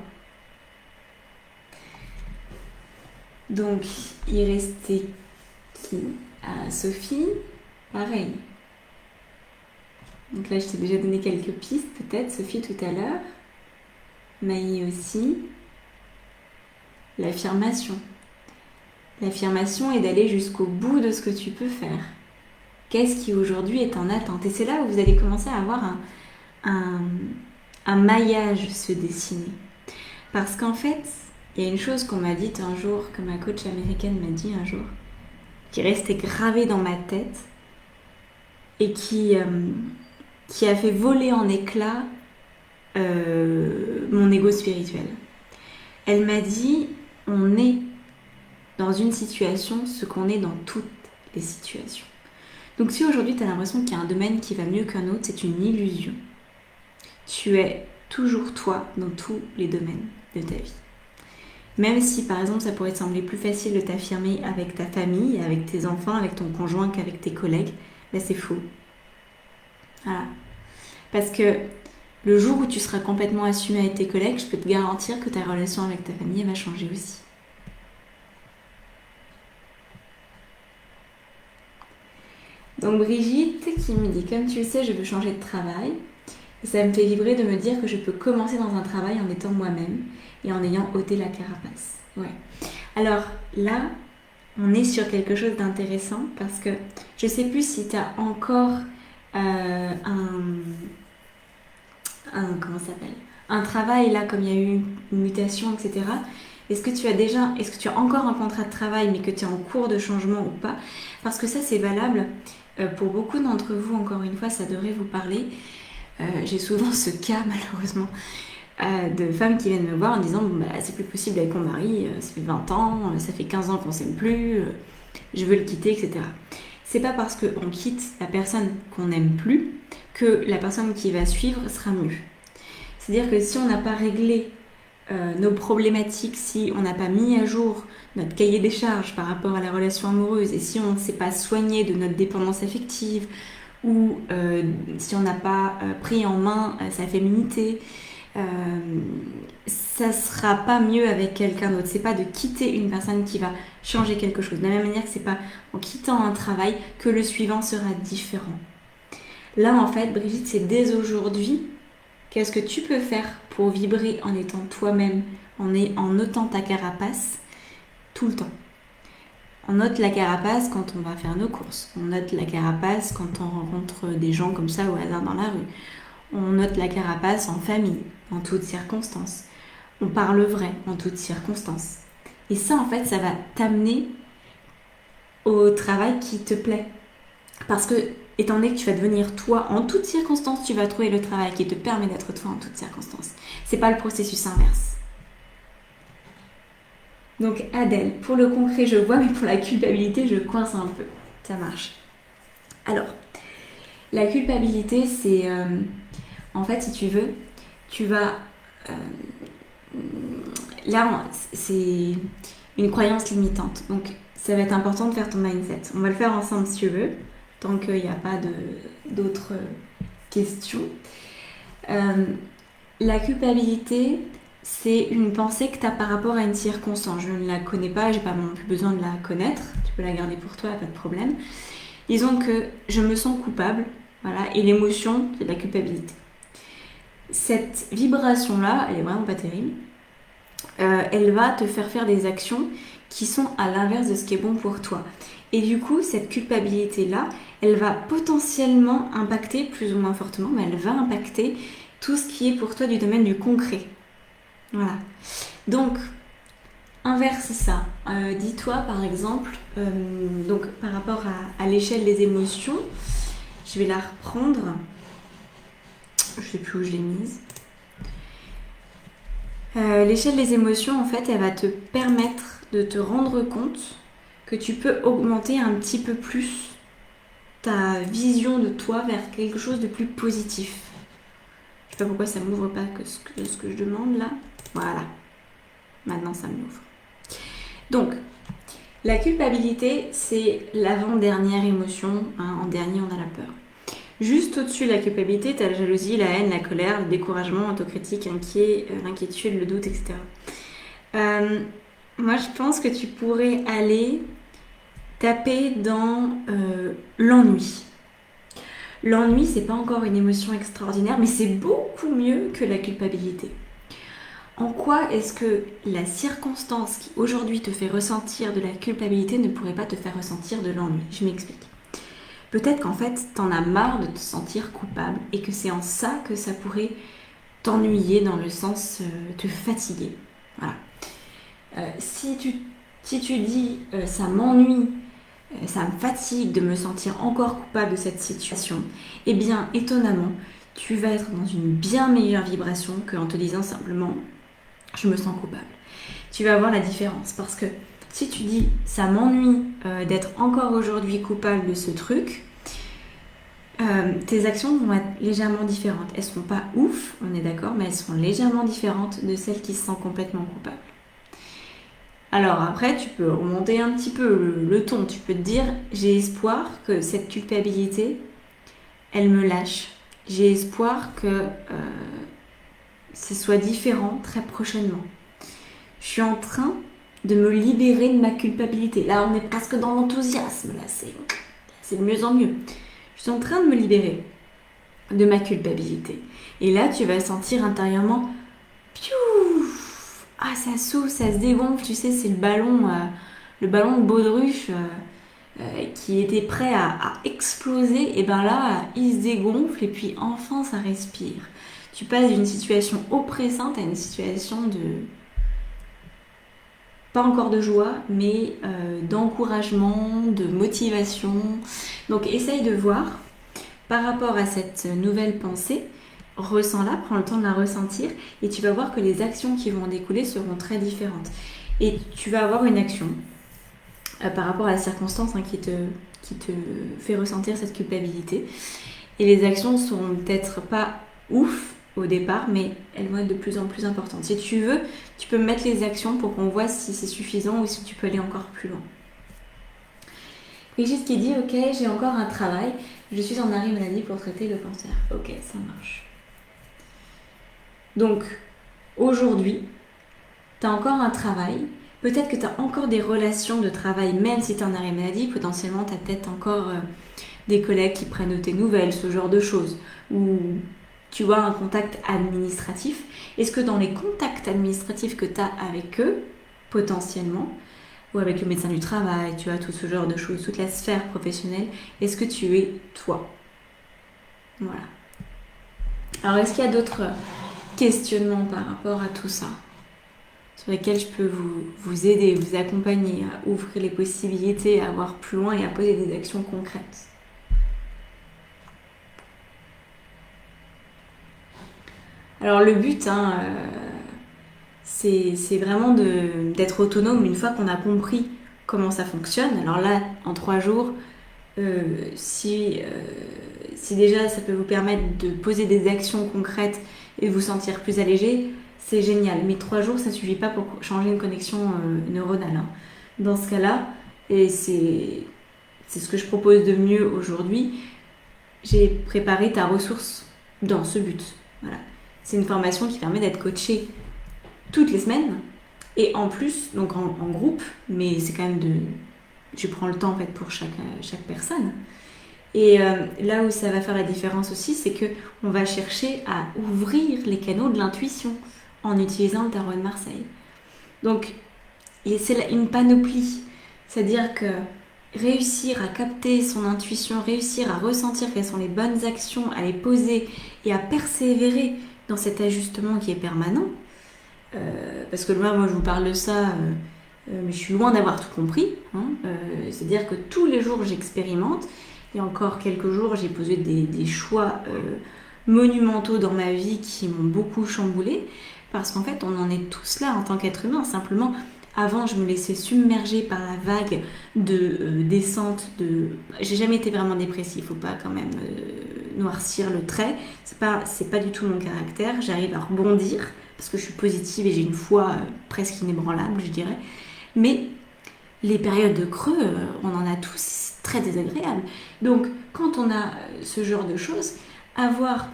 Donc, il restait qui? Sophie, pareil. Donc là, je t'ai déjà donné quelques pistes, peut-être, Sophie tout à l'heure. Maï aussi. L'affirmation. L'affirmation est d'aller jusqu'au bout de ce que tu peux faire. Qu'est-ce qui aujourd'hui est en attente? Et c'est là où vous allez commencer à avoir un maillage se dessiner. Parce qu'en fait, il y a une chose qu'on m'a dite un jour, que ma coach américaine m'a dit un jour, qui restait gravée dans ma tête et qui a fait voler en éclats mon ego spirituel. Elle m'a dit, on est dans une situation ce qu'on est dans toutes les situations. Donc si aujourd'hui tu as l'impression qu'il y a un domaine qui va mieux qu'un autre, c'est une illusion. Tu es toujours toi dans tous les domaines de ta vie. Même si par exemple ça pourrait te sembler plus facile de t'affirmer avec ta famille, avec tes enfants, avec ton conjoint qu'avec tes collègues, là c'est faux. Voilà. Parce que le jour où tu seras complètement assumé avec tes collègues, je peux te garantir que ta relation avec ta famille va changer aussi. Donc Brigitte qui me dit, comme tu le sais, je veux changer de travail. Et ça me fait vibrer de me dire que je peux commencer dans un travail en étant moi-même et en ayant ôté la carapace. Ouais. Alors là, on est sur quelque chose d'intéressant parce que je sais plus si tu as encore comment ça s'appelle, un travail là, comme il y a eu une mutation, etc. Est-ce que tu as encore un contrat de travail mais que tu es en cours de changement ou pas? Parce que ça c'est valable pour beaucoup d'entre vous, encore une fois, ça devrait vous parler. J'ai souvent ce cas malheureusement de femmes qui viennent me voir en disant bon, bah, c'est plus possible avec mon mari, ça fait 20 ans, ça fait 15 ans qu'on s'aime plus, je veux le quitter, etc. C'est pas parce qu'on quitte la personne qu'on n'aime plus que la personne qui va suivre sera mieux. C'est-à-dire que si on n'a pas réglé nos problématiques, si on n'a pas mis à jour notre cahier des charges par rapport à la relation amoureuse et si on ne s'est pas soigné de notre dépendance affective ou si on n'a pas pris en main sa féminité, ça sera pas mieux avec quelqu'un d'autre. C'est pas de quitter une personne qui va changer quelque chose. De la même manière que c'est pas en quittant un travail que le suivant sera différent. Là, en fait, Brigitte, c'est dès aujourd'hui, qu'est-ce que tu peux faire pour vibrer en étant toi-même, en ôtant ta carapace tout le temps. On ôte la carapace quand on va faire nos courses. On ôte la carapace quand on rencontre des gens comme ça au hasard dans la rue. On ôte la carapace en famille, en toutes circonstances. On parle vrai en toutes circonstances. Et ça, en fait, ça va t'amener au travail qui te plaît. Parce que, étant donné que tu vas devenir toi en toutes circonstances, tu vas trouver le travail qui te permet d'être toi en toutes circonstances. C'est pas le processus inverse. Donc Adèle, pour le concret, je vois, mais pour la culpabilité, je coince un peu. Ça marche. Alors, la culpabilité, c'est... en fait, si tu veux, tu vas... là, c'est une croyance limitante. Donc, ça va être important de faire ton mindset. On va le faire ensemble si tu veux, tant qu'il n'y a pas d'autres questions. La culpabilité, c'est une pensée que tu as par rapport à une circonstance. Je ne la connais pas, j'ai pas non plus besoin de la connaître. Tu peux la garder pour toi, pas de problème. Disons que je me sens coupable, voilà, et l'émotion, c'est de la culpabilité. Cette vibration-là, elle est vraiment pas terrible. Elle va te faire des actions qui sont à l'inverse de ce qui est bon pour toi. Et du coup, cette culpabilité-là, elle va potentiellement impacter, plus ou moins fortement, mais elle va impacter tout ce qui est pour toi du domaine du concret. Voilà. Donc, inverse ça. Dis-toi, par exemple, donc par rapport à l'échelle des émotions, je vais la reprendre. Je sais plus où je l'ai mise. L'échelle des émotions, en fait, elle va te permettre de te rendre compte que tu peux augmenter un petit peu plus ta vision de toi vers quelque chose de plus positif. Je sais pas pourquoi ça m'ouvre pas que ce que je demande là. Voilà. Maintenant, ça m'ouvre. Donc, la culpabilité, c'est l'avant-dernière émotion. Hein. En dernier, on a la peur. Juste au-dessus de la culpabilité, tu as la jalousie, la haine, la colère, le découragement, l'autocritique, l'inquiétude, le doute, etc. Moi, je pense que tu pourrais aller taper dans l'ennui. L'ennui, c'est pas encore une émotion extraordinaire, mais c'est beaucoup mieux que la culpabilité. En quoi est-ce que la circonstance qui aujourd'hui te fait ressentir de la culpabilité ne pourrait pas te faire ressentir de l'ennui? Je m'explique. Peut-être qu'en fait, t'en as marre de te sentir coupable et que c'est en ça que ça pourrait t'ennuyer dans le sens te fatiguer. Voilà. Si tu dis ça m'ennuie, ça me fatigue de me sentir encore coupable de cette situation, eh bien, étonnamment, tu vas être dans une bien meilleure vibration qu'en te disant simplement je me sens coupable. Tu vas voir la différence parce que si tu dis ça m'ennuie d'être encore aujourd'hui coupable de ce truc, tes actions vont être légèrement différentes. Elles ne seront pas ouf, on est d'accord, mais elles seront légèrement différentes de celles qui se sentent complètement coupables. Alors après, tu peux remonter un petit peu le ton. Tu peux te dire, j'ai espoir que cette culpabilité, elle me lâche. J'ai espoir que ce soit différent très prochainement. Je suis en train de me libérer de ma culpabilité. Là, on est presque dans l'enthousiasme. Là, c'est de mieux en mieux. Je suis en train de me libérer de ma culpabilité. Et là, tu vas sentir intérieurement, piou, ah, ça souffle, ça se dégonfle, tu sais, c'est le ballon de baudruche qui était prêt à exploser, et ben là, il se dégonfle et puis enfin ça respire. Tu passes d'une situation oppressante à une situation de, pas encore de joie, mais d'encouragement, de motivation. Donc essaye de voir par rapport à cette nouvelle pensée, ressens-la, prends le temps de la ressentir et tu vas voir que les actions qui vont en découler seront très différentes. Et tu vas avoir une action par rapport à la circonstance qui te fait ressentir cette culpabilité. Et les actions seront peut-être pas ouf au départ, mais elles vont être de plus en plus importantes. Si tu veux, tu peux mettre les actions pour qu'on voit si c'est suffisant ou si tu peux aller encore plus loin. Brigitte qui dit, ok, j'ai encore un travail, je suis en arrêt maladie pour traiter le cancer. Ok, ça marche. Donc, aujourd'hui, tu as encore un travail, peut-être que tu as encore des relations de travail, même si tu es en arrêt maladie, potentiellement tu as peut-être encore des collègues qui prennent de tes nouvelles, ce genre de choses, ou tu vois un contact administratif. Est-ce que dans les contacts administratifs que tu as avec eux, potentiellement, ou avec le médecin du travail, tu vois, tout ce genre de choses, toute la sphère professionnelle, est-ce que tu es toi? Voilà. Alors, est-ce qu'il y a d'autres questionnements par rapport à tout ça, sur lesquels je peux vous aider, vous accompagner à ouvrir les possibilités, à voir plus loin et à poser des actions concrètes? Alors le but, c'est vraiment d'être autonome une fois qu'on a compris comment ça fonctionne. Alors là, en 3 jours, si déjà ça peut vous permettre de poser des actions concrètes et de vous sentir plus allégé, c'est génial. Mais 3 jours, ça ne suffit pas pour changer une connexion neuronale. Hein. Dans ce cas-là, et c'est ce que je propose de mieux aujourd'hui, j'ai préparé ta ressource dans ce but. Voilà. C'est une formation qui permet d'être coaché toutes les semaines et en plus, donc en groupe, mais c'est quand même je prends le temps en fait pour chaque personne. Et là où ça va faire la différence aussi, c'est que on va chercher à ouvrir les canaux de l'intuition en utilisant le tarot de Marseille. Donc, c'est une panoplie. C'est-à-dire que réussir à capter son intuition, réussir à ressentir quelles sont les bonnes actions, à les poser et à persévérer dans cet ajustement qui est permanent. Parce que moi, je vous parle de ça, mais je suis loin d'avoir tout compris. C'est-à-dire que tous les jours, j'expérimente. Il y a encore quelques jours, j'ai posé des choix monumentaux dans ma vie qui m'ont beaucoup chamboulée. Parce qu'en fait, on en est tous là en tant qu'être humain. Simplement, avant, je me laissais submerger par la vague de descente. J'ai jamais été vraiment dépressive, faut pas quand même noircir le trait. C'est pas du tout mon caractère. J'arrive à rebondir parce que je suis positive et j'ai une foi presque inébranlable, je dirais. Mais les périodes de creux, on en a tous, c'est très désagréable. Donc, quand on a ce genre de choses, avoir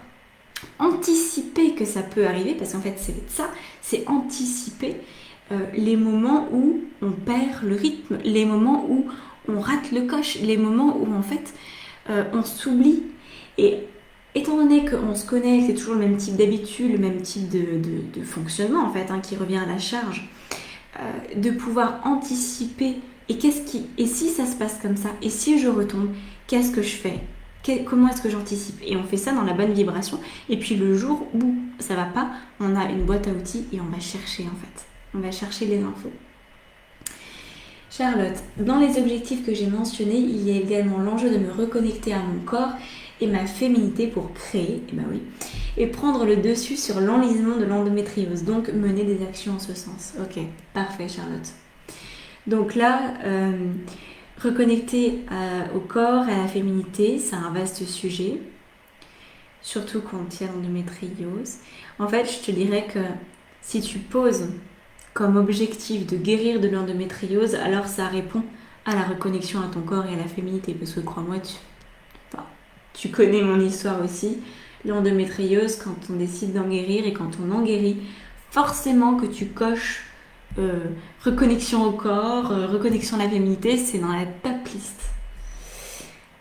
anticiper que ça peut arriver, parce qu'en fait c'est ça, c'est anticiper les moments où on perd le rythme, les moments où on rate le coche, les moments où en fait on s'oublie. Et étant donné qu'on se connaît, que c'est toujours le même type d'habitude, le même type de fonctionnement en fait, qui revient à la charge, de pouvoir anticiper et si ça se passe comme ça, et si je retombe, qu'est-ce que je fais? Comment est-ce que j'anticipe? Et on fait ça dans la bonne vibration. Et puis le jour où ça va pas, on a une boîte à outils et on va chercher en fait. On va chercher les infos. Charlotte, dans les objectifs que j'ai mentionnés, il y a également l'enjeu de me reconnecter à mon corps et ma féminité pour créer, et ben oui, et prendre le dessus sur l'enlisement de l'endométriose, donc mener des actions en ce sens. Ok, parfait Charlotte. Donc là, reconnecter au corps, à la féminité, c'est un vaste sujet, surtout quand il y a l'endométriose. En fait, je te dirais que si tu poses comme objectif de guérir de l'endométriose, alors ça répond à la reconnexion à ton corps et à la féminité, parce que crois-moi, tu connais mon histoire aussi. L'endométriose, quand on décide d'en guérir et quand on en guérit, forcément que tu coches reconnexion au corps, reconnexion à la féminité, c'est dans la top liste.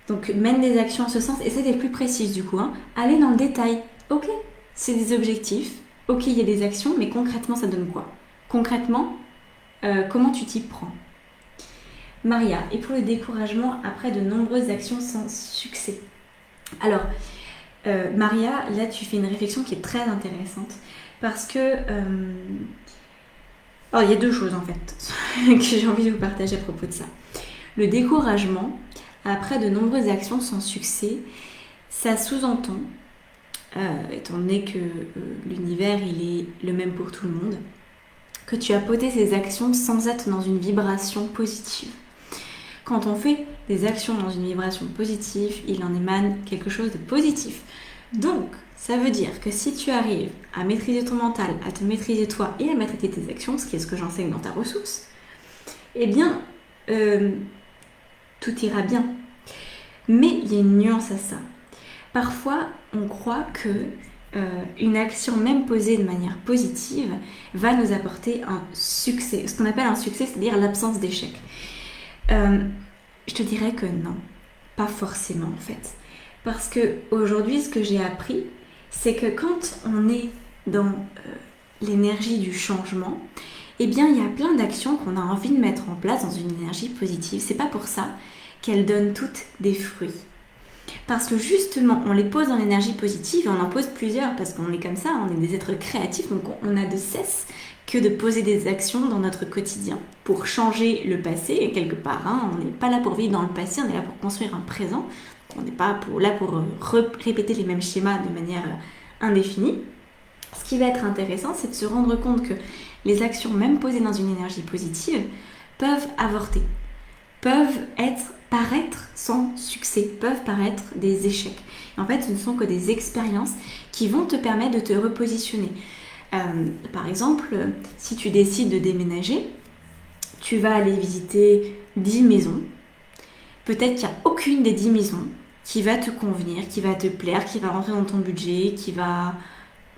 Donc mène des actions en ce sens, essaie d'être plus précise du coup. Allez dans le détail. Ok, c'est des objectifs. Ok, il y a des actions, mais concrètement ça donne quoi? Concrètement, comment tu t'y prends? Maria, et pour le découragement après de nombreuses actions sans succès. Alors, Maria, là tu fais une réflexion qui est très intéressante parce que alors, il y a deux choses en fait que j'ai envie de vous partager à propos de ça. Le découragement après de nombreuses actions sans succès, ça sous-entend, étant donné que l'univers il est le même pour tout le monde, que tu as posé ces actions sans être dans une vibration positive. Quand on fait des actions dans une vibration positive, il en émane quelque chose de positif. Donc, ça veut dire que si tu arrives à maîtriser ton mental, à te maîtriser toi et à maîtriser tes actions, ce qui est ce que j'enseigne dans ta ressource, eh bien, tout ira bien. Mais il y a une nuance à ça. Parfois, on croit que une action même posée de manière positive va nous apporter un succès. Ce qu'on appelle un succès, c'est-à-dire l'absence d'échec. Je te dirais que non, pas forcément en fait. Parce que aujourd'hui, ce que j'ai appris, c'est que quand on est dans l'énergie du changement, eh bien, il y a plein d'actions qu'on a envie de mettre en place dans une énergie positive. C'est pas pour ça qu'elles donnent toutes des fruits. Parce que justement, on les pose dans l'énergie positive et on en pose plusieurs parce qu'on est comme ça, on est des êtres créatifs, donc on a de cesse que de poser des actions dans notre quotidien pour changer le passé et quelque part. Hein, on n'est pas là pour vivre dans le passé, on est là pour construire un présent. On n'est pas là pour répéter les mêmes schémas de manière indéfinie. Ce qui va être intéressant, c'est de se rendre compte que les actions, même posées dans une énergie positive, peuvent avorter, peuvent paraître sans succès, peuvent paraître des échecs. Et en fait, ce ne sont que des expériences qui vont te permettre de te repositionner. Par exemple, si tu décides de déménager, tu vas aller visiter 10 maisons. Peut-être qu'il n'y a aucune des 10 maisons qui va te convenir, qui va te plaire, qui va rentrer dans ton budget, qui va...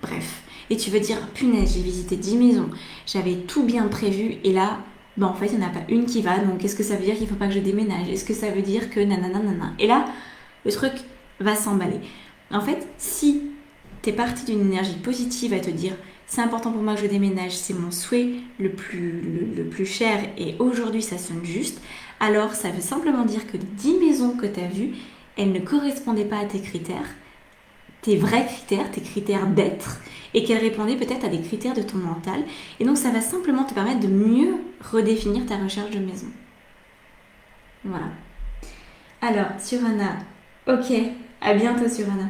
Bref. Et tu vas dire, punaise, j'ai visité 10 maisons, j'avais tout bien prévu, et là, en fait, il n'y en a pas une qui va, donc est-ce que ça veut dire qu'il ne faut pas que je déménage? Est-ce que ça veut dire que nanana? Et là, le truc va s'emballer. En fait, si tu es parti d'une énergie positive à te dire, c'est important pour moi que je déménage, c'est mon souhait le plus cher, et aujourd'hui ça sonne juste, alors ça veut simplement dire que les 10 maisons que tu as vues, elles ne correspondaient pas à tes critères, tes vrais critères, tes critères d'être, et qu'elles répondaient peut-être à des critères de ton mental. Et donc ça va simplement te permettre de mieux redéfinir ta recherche de maison. Voilà. Alors, Surana, ok, à bientôt Surana.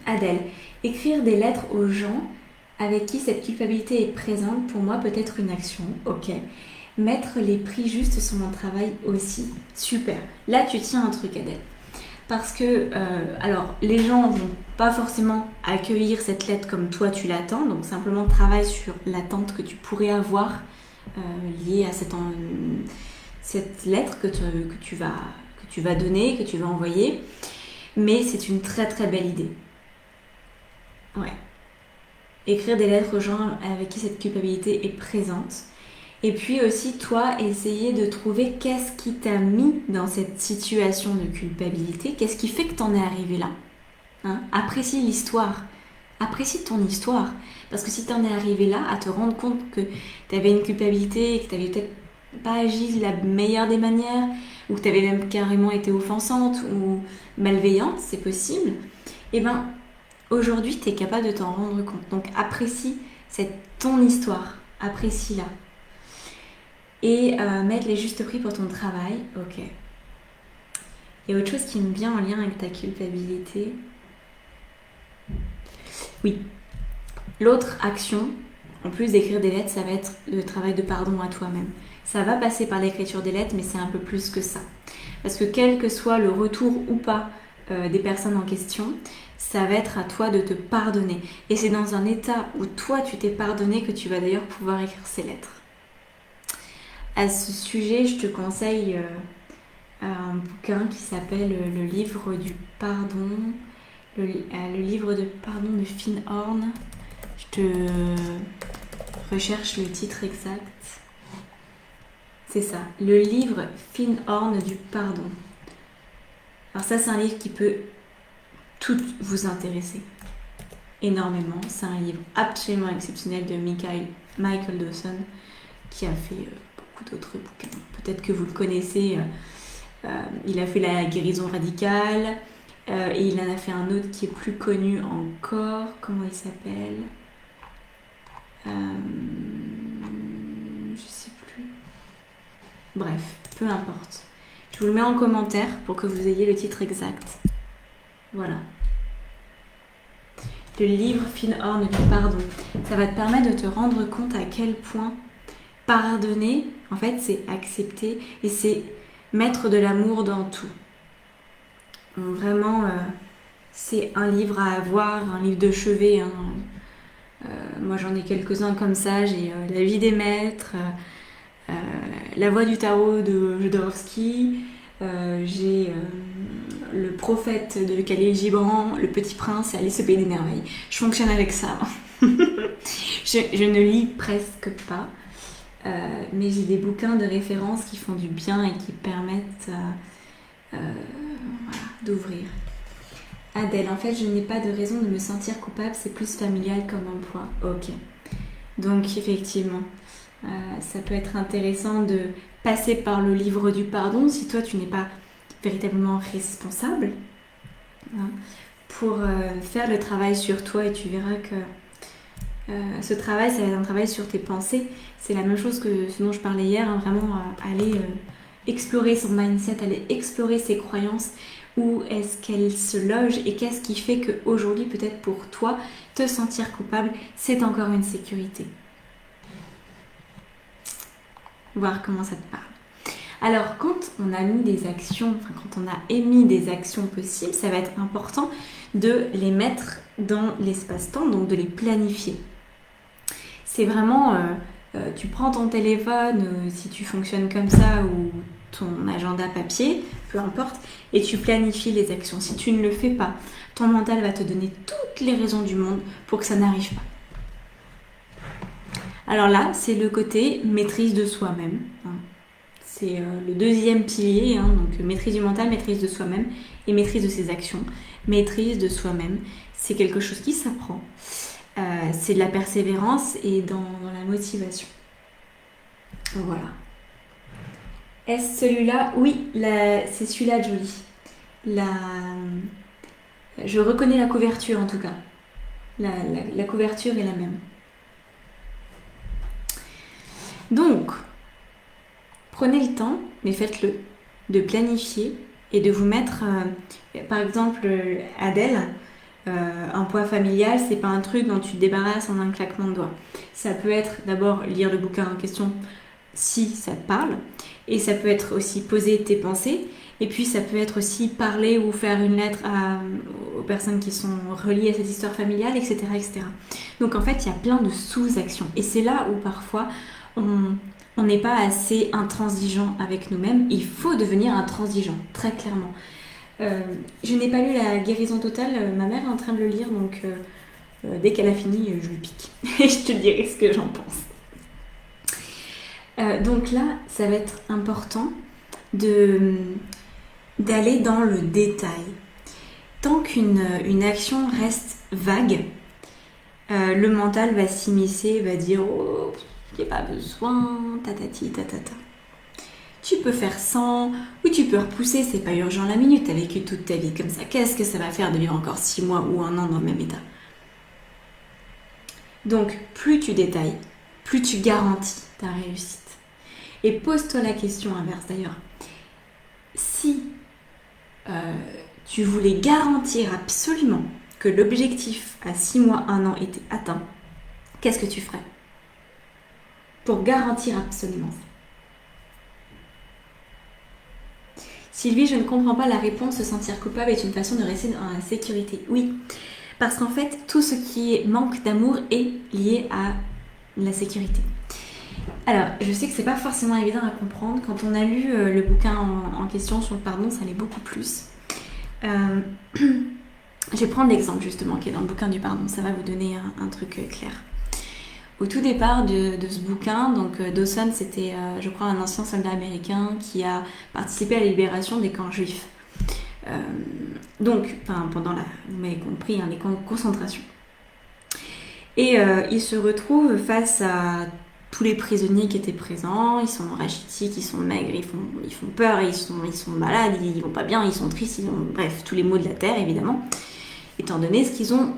Adèle, écrire des lettres aux gens avec qui cette culpabilité est présente, pour moi peut être une action, ok. Mettre les prix justes sur mon travail aussi, super. Là tu tiens un truc Adèle. Parce que, alors, les gens vont pas forcément accueillir cette lettre comme toi tu l'attends, donc simplement travaille sur l'attente que tu pourrais avoir liée à cette lettre que tu vas donner, que tu vas envoyer. Mais c'est une très très belle idée. Ouais. Écrire des lettres aux gens avec qui cette culpabilité est présente. Et puis aussi, toi, essayer de trouver qu'est-ce qui t'a mis dans cette situation de culpabilité, qu'est-ce qui fait que t'en es arrivé là. Hein? Apprécie l'histoire, apprécie ton histoire. Parce que si t'en es arrivé là, à te rendre compte que t'avais une culpabilité, que t'avais peut-être pas agi de la meilleure des manières, ou que t'avais même carrément été offensante ou malveillante, c'est possible, et ben aujourd'hui, t'es capable de t'en rendre compte. Donc apprécie ton histoire, apprécie-la. Et mettre les justes prix pour ton travail, ok. Et autre chose qui me vient en lien avec ta culpabilité. Oui. L'autre action, en plus d'écrire des lettres, ça va être le travail de pardon à toi-même. Ça va passer par l'écriture des lettres, mais c'est un peu plus que ça. Parce que quel que soit le retour ou pas des personnes en question, ça va être à toi de te pardonner. Et c'est dans un état où toi tu t'es pardonné que tu vas d'ailleurs pouvoir écrire ces lettres. À ce sujet, je te conseille un bouquin qui s'appelle Le livre du pardon, le livre de pardon de Finn Horn. Je te recherche le titre exact. C'est ça, le livre Finn Horn du pardon. Alors ça, c'est un livre qui peut tout vous intéresser. énormément. C'est un livre absolument exceptionnel de Michael Dawson, qui a fait beaucoup d'autres bouquins. Peut-être que vous le connaissez. Il a fait La guérison radicale. Et il en a fait un autre qui est plus connu encore. Comment il s'appelle? Je sais plus. Bref, peu importe. Je vous le mets en commentaire pour que vous ayez le titre exact. Voilà. Le livre Fine Horn du pardon. Ça va te permettre de te rendre compte à quel point pardonner, en fait, c'est accepter et c'est mettre de l'amour dans tout. Vraiment, c'est un livre à avoir, un livre de chevet. Hein. Moi, j'en ai quelques-uns comme ça. J'ai La vie des maîtres, La voix du tarot de Jodorowsky, j'ai Le prophète de Khalil Gibran, Le petit prince et Alice au pays des merveilles. Je fonctionne avec ça. je ne lis presque pas, mais j'ai des bouquins de référence qui font du bien et qui permettent voilà, d'ouvrir. Adèle, en fait, je n'ai pas de raison de me sentir coupable, c'est plus familial comme emploi. Ok. Donc, effectivement, ça peut être intéressant de passer par le livre du pardon si toi, tu n'es pas véritablement responsable, hein, pour faire le travail sur toi, et tu verras que ce travail, ça va être un travail sur tes pensées. C'est la même chose que ce dont je parlais hier, hein, vraiment aller explorer son mindset, aller explorer ses croyances, où est-ce qu'elles se logent et qu'est-ce qui fait qu'aujourd'hui, peut-être pour toi, te sentir coupable, c'est encore une sécurité. Voir comment ça te parle. Alors, quand on a mis des actions, enfin quand on a émis des actions possibles, ça va être important de les mettre dans l'espace-temps, donc de les planifier. C'est vraiment, tu prends ton téléphone, si tu fonctionnes comme ça, ou ton agenda papier, peu importe, et tu planifies les actions. Si tu ne le fais pas, ton mental va te donner toutes les raisons du monde pour que ça n'arrive pas. Alors là, c'est le côté maîtrise de soi-même. Hein. C'est le deuxième pilier, hein, donc maîtrise du mental, maîtrise de soi-même et maîtrise de ses actions. Maîtrise de soi-même, c'est quelque chose qui s'apprend. C'est de la persévérance et dans la motivation. Voilà. Est-ce celui-là? Oui, c'est celui-là, Jolie. Je reconnais la couverture en tout cas. La couverture est la même. Donc, prenez le temps, mais faites-le, de planifier et de vous mettre, par exemple, Adèle, un poids familial, c'est pas un truc dont tu te débarrasses en un claquement de doigts. Ça peut être d'abord lire le bouquin en question si ça te parle, et ça peut être aussi poser tes pensées, et puis ça peut être aussi parler ou faire une lettre aux personnes qui sont reliées à cette histoire familiale, etc., etc. Donc en fait, il y a plein de sous-actions, et c'est là où parfois on n'est pas assez intransigeant avec nous-mêmes. Il faut devenir intransigeant, très clairement. Je n'ai pas lu La guérison totale, ma mère est en train de le lire, donc dès qu'elle a fini, je lui pique. Et je te dirai ce que j'en pense. Donc là, ça va être important d'aller dans le détail. Tant qu'une action reste vague, le mental va s'immiscer, va dire « Oh, j'ai pas besoin, tatati, tatata. » Tu peux faire sans, ou tu peux repousser, c'est pas urgent la minute, t'as vécu toute ta vie comme ça. Qu'est-ce que ça va faire de vivre encore 6 mois ou 1 an dans le même état? Donc, plus tu détailles, plus tu garantis ta réussite. Et pose-toi la question inverse d'ailleurs. Si tu voulais garantir absolument que l'objectif à 6 mois, 1 an était atteint, qu'est-ce que tu ferais pour garantir absolument ça? Sylvie, je ne comprends pas la réponse. Se sentir coupable est une façon de rester dans la sécurité. Oui, parce qu'en fait, tout ce qui manque d'amour est lié à la sécurité. Alors, je sais que c'est pas forcément évident à comprendre. Quand on a lu le bouquin en question sur le pardon, ça l'est beaucoup plus. Je vais prendre l'exemple justement qui est dans le bouquin du pardon. Ça va vous donner un truc clair. Au tout départ de ce bouquin, donc Dawson, c'était, je crois, un ancien soldat américain qui a participé à la libération des camps juifs. Donc, pendant vous m'avez compris, hein, les camps de concentration. Et il se retrouve face à tous les prisonniers qui étaient présents. Ils sont rachitiques, ils sont maigres, ils font peur, ils sont malades, ils vont pas bien, ils sont tristes, bref, tous les maux de la terre évidemment, étant donné ce qu'ils ont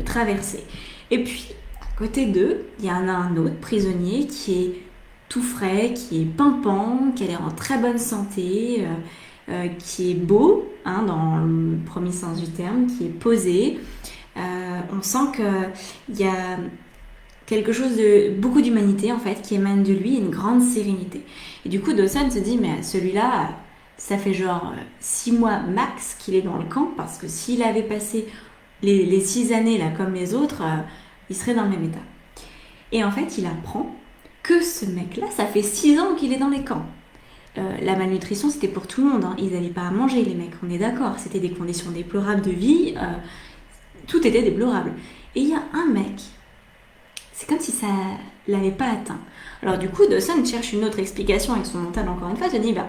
traversé. Et puis, à côté d'eux, il y en a un autre prisonnier qui est tout frais, qui est pimpant, qui a l'air en très bonne santé, qui est beau, hein, dans le premier sens du terme, qui est posé. On sent qu'il y a quelque chose de beaucoup d'humanité en fait qui émane de lui, une grande sérénité. Et du coup, Dawson se dit, mais celui-là, ça fait genre 6 mois max qu'il est dans le camp, parce que s'il avait passé les 6 années là comme les autres, il serait dans le même état. Et en fait, il apprend que ce mec-là, ça fait 6 ans qu'il est dans les camps. La malnutrition, c'était pour tout le monde, hein. Ils n'avaient pas à manger, les mecs, on est d'accord. C'était des conditions déplorables de vie, tout était déplorable. Et il y a un mec, c'est comme si ça l'avait pas atteint. Alors du coup, Dawson cherche une autre explication avec son mental, encore une fois, se dit, bah,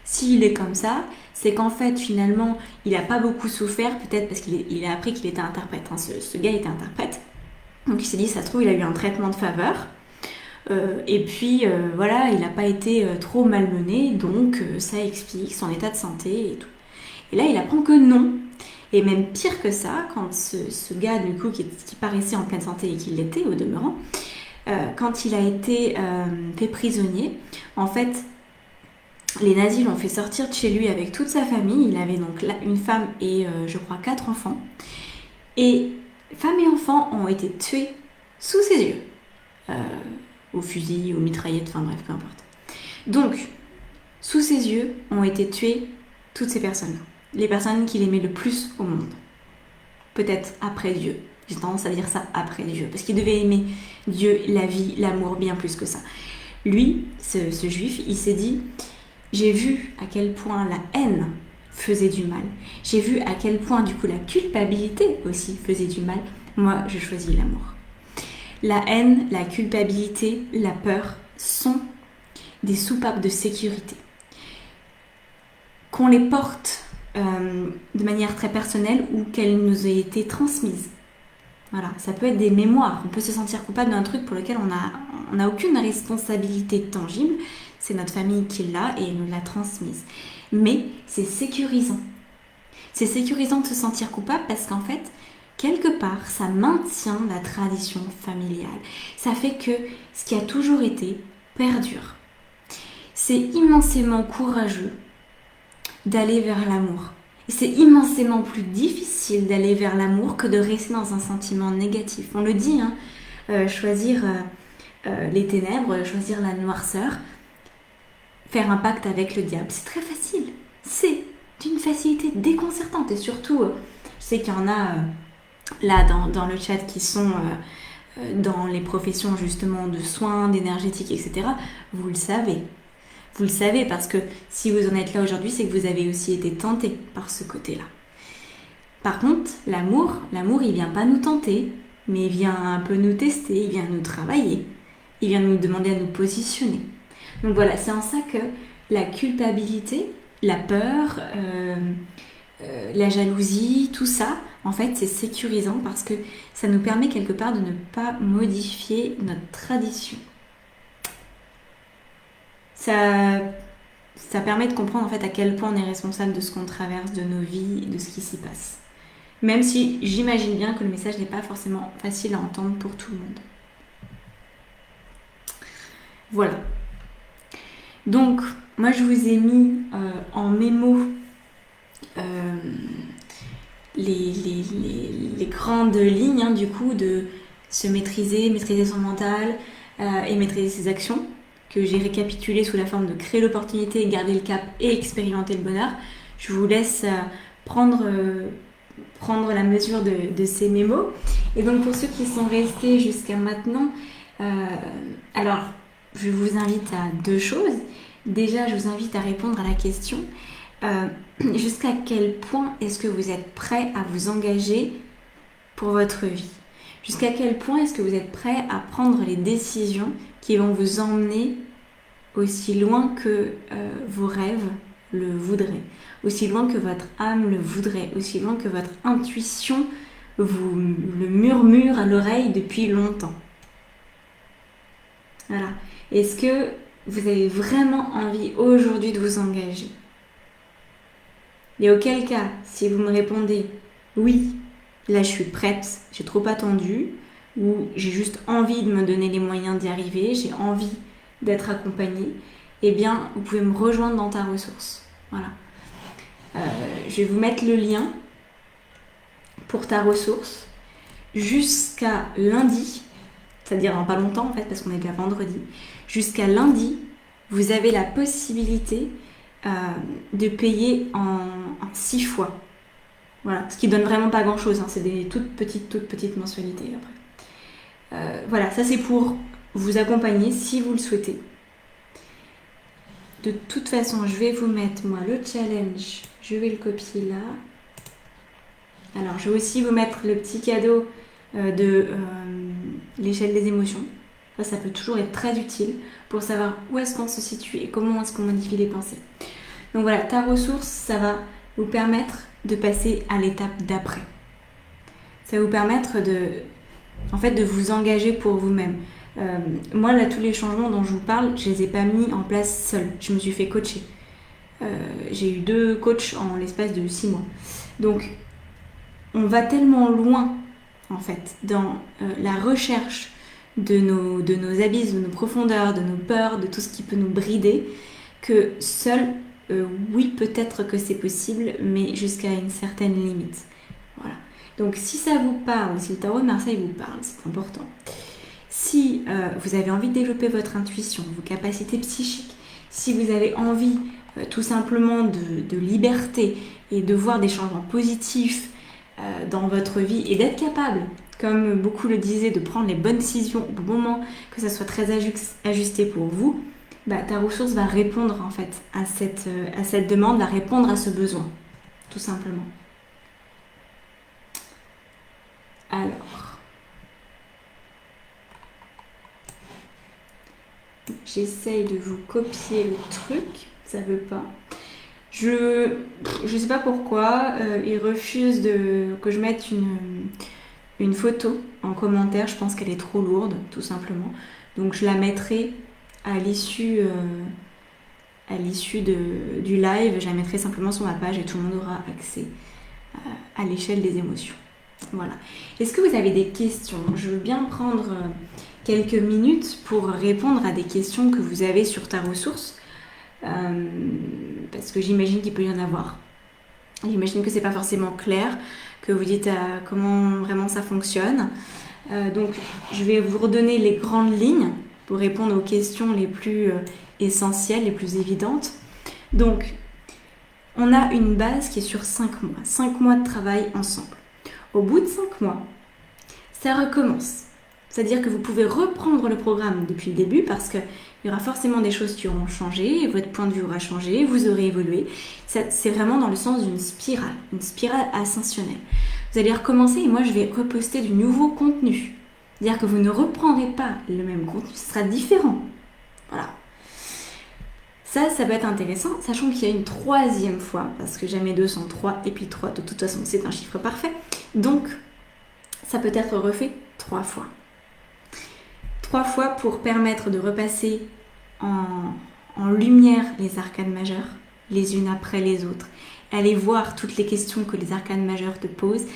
s'il est comme ça, c'est qu'en fait, finalement, il n'a pas beaucoup souffert, peut-être parce qu'il a appris qu'il était interprète, hein. Ce gars était interprète. Donc il s'est dit, ça se trouve, il a eu un traitement de faveur. Et puis, voilà, il n'a pas été trop malmené, donc ça explique son état de santé et tout. Et là, il apprend que non. Et même pire que ça, quand ce gars, du coup, qui paraissait en pleine santé et qui l'était au demeurant, quand il a été fait prisonnier, en fait, les nazis l'ont fait sortir de chez lui avec toute sa famille. Il avait donc une femme et je crois 4 enfants. Et femme et enfants ont été tués sous ses yeux. Au fusil, aux mitraillettes, enfin bref, peu importe. Donc, sous ses yeux ont été tuées toutes ces personnes-là. Les personnes qu'il aimait le plus au monde. Peut-être après Dieu. J'ai tendance à dire ça après Dieu. Parce qu'il devait aimer Dieu, la vie, l'amour bien plus que ça. Lui, ce juif, il s'est dit, j'ai vu à quel point la haine faisait du mal. J'ai vu à quel point, du coup, la culpabilité aussi faisait du mal. Moi, je choisis l'amour. La haine, la culpabilité, la peur sont des soupapes de sécurité. Qu'on les porte de manière très personnelle ou qu'elles nous aient été transmises. Voilà, ça peut être des mémoires. On peut se sentir coupable d'un truc pour lequel on n'a aucune responsabilité tangible. C'est notre famille qui l'a et nous l'a transmise. Mais c'est sécurisant. C'est sécurisant de se sentir coupable parce qu'en fait, quelque part, ça maintient la tradition familiale. Ça fait que ce qui a toujours été perdure. C'est immensément courageux d'aller vers l'amour. Et c'est immensément plus difficile d'aller vers l'amour que de rester dans un sentiment négatif. On le dit, hein, choisir les ténèbres, choisir la noirceur, faire un pacte avec le diable, c'est très facile. C'est d'une facilité déconcertante. Et surtout, je sais qu'il y en a là dans le chat qui sont dans les professions justement de soins, d'énergétique, etc. Vous le savez. Vous le savez parce que si vous en êtes là aujourd'hui, c'est que vous avez aussi été tenté par ce côté-là. Par contre, l'amour, il vient pas nous tenter, mais il vient un peu nous tester, il vient nous travailler, il vient nous demander à nous positionner. Donc voilà, c'est en ça que la culpabilité, la peur, la jalousie, tout ça, en fait, c'est sécurisant parce que ça nous permet quelque part de ne pas modifier notre tradition. Ça permet de comprendre en fait à quel point on est responsable de ce qu'on traverse, de nos vies, de ce qui s'y passe. Même si j'imagine bien que le message n'est pas forcément facile à entendre pour tout le monde. Voilà. Donc, moi je vous ai mis en mémo les grandes lignes, hein, du coup, de se maîtriser son mental et maîtriser ses actions, que j'ai récapitulé sous la forme de créer l'opportunité, garder le cap et expérimenter le bonheur. Je vous laisse prendre la mesure de ces mémos. Et donc pour ceux qui sont restés jusqu'à maintenant, alors je vous invite à 2 choses. Déjà, je vous invite à répondre à la question jusqu'à quel point est-ce que vous êtes prêt à vous engager pour votre vie? Jusqu'à quel point est-ce que vous êtes prêt à prendre les décisions qui vont vous emmener aussi loin que vos rêves le voudraient, aussi loin que votre âme le voudrait, aussi loin que votre intuition vous le murmure à l'oreille depuis longtemps. Voilà. Est-ce que vous avez vraiment envie aujourd'hui de vous engager? Et auquel cas, si vous me répondez oui, là je suis prête, j'ai trop attendu, ou j'ai juste envie de me donner les moyens d'y arriver, j'ai envie d'être accompagnée, eh bien vous pouvez me rejoindre dans ta ressource. Voilà. Je vais vous mettre le lien pour ta ressource jusqu'à lundi, c'est-à-dire dans pas longtemps en fait, parce qu'on est déjà vendredi. Jusqu'à lundi, vous avez la possibilité de payer en 6 fois. Voilà, ce qui donne vraiment pas grand-chose, hein. C'est des toutes petites mensualités après. Voilà, ça c'est pour vous accompagner si vous le souhaitez. De toute façon, je vais vous mettre moi le challenge, je vais le copier là. Alors, je vais aussi vous mettre le petit cadeau de l'échelle des émotions. Ça peut toujours être très utile pour savoir où est-ce qu'on se situe et comment est-ce qu'on modifie les pensées. Donc voilà, ta ressource, ça va vous permettre de passer à l'étape d'après. Ça va vous permettre de vous engager pour vous-même. Moi, là, tous les changements dont je vous parle, je les ai pas mis en place seule. Je me suis fait coacher. J'ai eu 2 coachs en l'espace de 6 mois. Donc, on va tellement loin, en fait, dans la recherche de nos abysses, de nos profondeurs, de nos peurs, de tout ce qui peut nous brider, que seul, oui, peut-être que c'est possible, mais jusqu'à une certaine limite. Voilà. Donc, si ça vous parle, si le tarot de Marseille vous parle, c'est important. Si vous avez envie de développer votre intuition, vos capacités psychiques, si vous avez envie tout simplement de liberté et de voir des changements positifs dans votre vie et d'être capable, comme beaucoup le disaient, de prendre les bonnes décisions au bon moment, que ça soit très ajusté pour vous, ta ressource va répondre en fait à cette demande, va répondre à ce besoin, tout simplement. Alors, j'essaye de vous copier le truc, ça veut pas. Je sais pas pourquoi, il refuse que je mette une photo en commentaire. Je pense qu'elle est trop lourde, tout simplement. Donc je la mettrai à l'issue du live. Je la mettrai simplement sur ma page et tout le monde aura accès à l'échelle des émotions. Voilà. Est-ce que vous avez des questions? Je veux bien prendre quelques minutes pour répondre à des questions que vous avez sur ta ressource. Parce que j'imagine qu'il peut y en avoir. J'imagine que c'est pas forcément clair, que vous dites comment vraiment ça fonctionne. Donc je vais vous redonner les grandes lignes pour répondre aux questions les plus essentielles, les plus évidentes. Donc on a une base qui est sur 5 mois. 5 mois de travail ensemble. Au bout de 5 mois, ça recommence. C'est-à-dire que vous pouvez reprendre le programme depuis le début parce qu'il y aura forcément des choses qui auront changé, votre point de vue aura changé, vous aurez évolué. C'est vraiment dans le sens d'une spirale ascensionnelle. Vous allez recommencer et moi je vais reposter du nouveau contenu. C'est-à-dire que vous ne reprendrez pas le même contenu, ce sera différent. Voilà. Ça peut être intéressant, sachant qu'il y a une 3e fois, parce que jamais 2 sans 3, et puis 3, de toute façon, c'est un chiffre parfait. Donc, ça peut être refait 3 fois. 3 fois pour permettre de repasser en lumière les arcanes majeures, les unes après les autres. Aller voir toutes les questions que les arcanes majeures te posent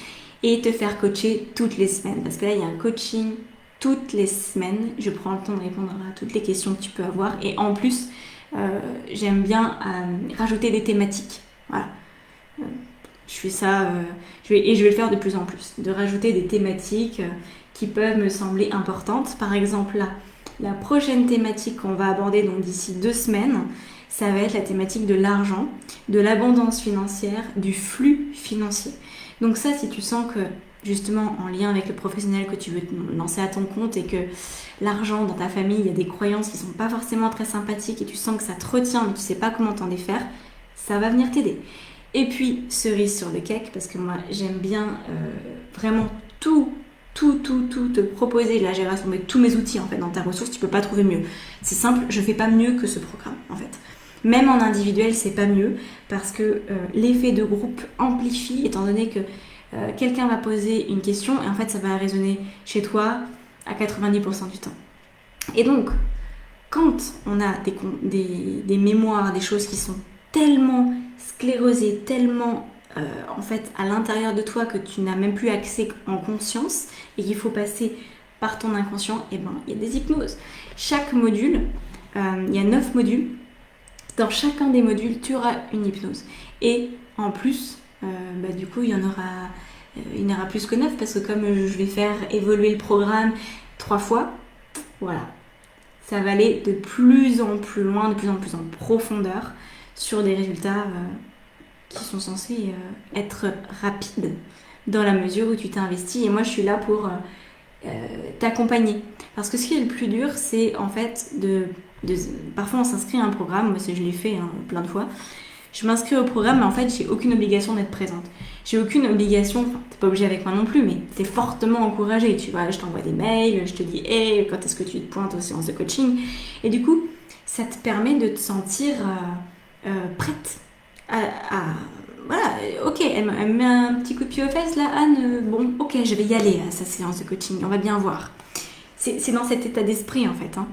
et te faire coacher toutes les semaines. Parce que là, il y a un coaching toutes les semaines. Je prends le temps de répondre à toutes les questions que tu peux avoir. Et en plus, j'aime bien rajouter des thématiques. Voilà. Je fais ça, je vais le faire de plus en plus. De rajouter des thématiques qui peuvent me sembler importantes. Par exemple, là, la prochaine thématique qu'on va aborder donc d'ici 2 semaines, ça va être la thématique de l'argent, de l'abondance financière, du flux financier. Donc ça, si tu sens que justement en lien avec le professionnel que tu veux te lancer à ton compte et que l'argent dans ta famille, il y a des croyances qui sont pas forcément très sympathiques et tu sens que ça te retient mais tu sais pas comment t'en défaire, ça va venir t'aider. Et puis, cerise sur le cake, parce que moi j'aime bien vraiment tout te proposer. Là, j'ai rassemblé tous mes outils en fait dans ta ressource, tu peux pas trouver mieux. C'est simple, je fais pas mieux que ce programme en fait. Même en individuel, c'est pas mieux parce que l'effet de groupe amplifie, étant donné que quelqu'un va poser une question et en fait ça va résonner chez toi à 90% du temps. Et donc, quand on a des mémoires, des choses qui sont tellement sclérosées, tellement en fait à l'intérieur de toi que tu n'as même plus accès en conscience et qu'il faut passer par ton inconscient, et ben il y a des hypnoses. Chaque module, il y a 9 modules. Dans chacun des modules, tu auras une hypnose. Et en plus, du coup, il y en aura plus que 9 parce que comme je vais faire évoluer le programme 3 fois, voilà, ça va aller de plus en plus loin, de plus en plus en profondeur sur des résultats qui sont censés être rapides dans la mesure où tu t'es investi. Et moi, je suis là pour t'accompagner. Parce que ce qui est le plus dur, c'est en fait parfois on s'inscrit à un programme, moi je l'ai fait plein de fois. Je m'inscris au programme, mais en fait, j'ai aucune obligation d'être présente. J'ai aucune obligation, enfin, t'es pas obligé avec moi non plus, mais t'es fortement encouragé. Tu vois, je t'envoie des mails, je te dis, hey, quand est-ce que tu te pointes aux séances de coaching? Et du coup, ça te permet de te sentir prête voilà, ok, elle me met un petit coup de pied aux fesses là, Anne, bon, ok, je vais y aller à sa séance de coaching, on va bien voir. C'est dans cet état d'esprit en fait. Hein.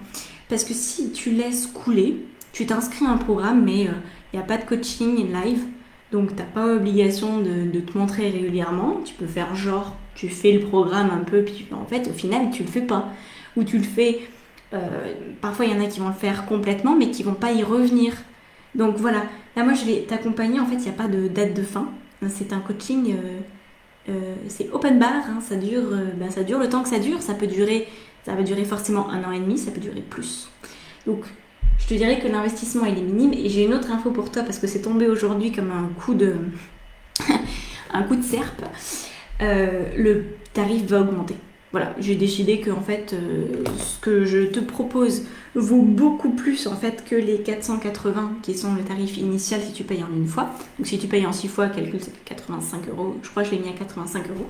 Parce que si tu laisses couler, tu t'inscris à un programme, mais il n'y a pas de coaching live, donc t'as pas obligation de te montrer régulièrement. Tu peux faire genre, tu fais le programme un peu, puis en fait, au final, tu le fais pas. Ou tu le fais, parfois il y en a qui vont le faire complètement, mais qui vont pas y revenir. Donc voilà, là moi je vais t'accompagner, en fait, il n'y a pas de date de fin. C'est un coaching, c'est open bar, hein, ça dure le temps que ça dure, ça va durer forcément 1 an et demi, ça peut durer plus. Donc, je te dirais que l'investissement il est minime. Et j'ai une autre info pour toi parce que c'est tombé aujourd'hui comme un coup de serpe. Le tarif va augmenter. Voilà, j'ai décidé que en fait, ce que je te propose vaut beaucoup plus en fait que les 480 qui sont le tarif initial si tu payes en une fois. Donc si tu payes en 6 fois, calcul c'est 85 euros. Je crois que je l'ai mis à 85 euros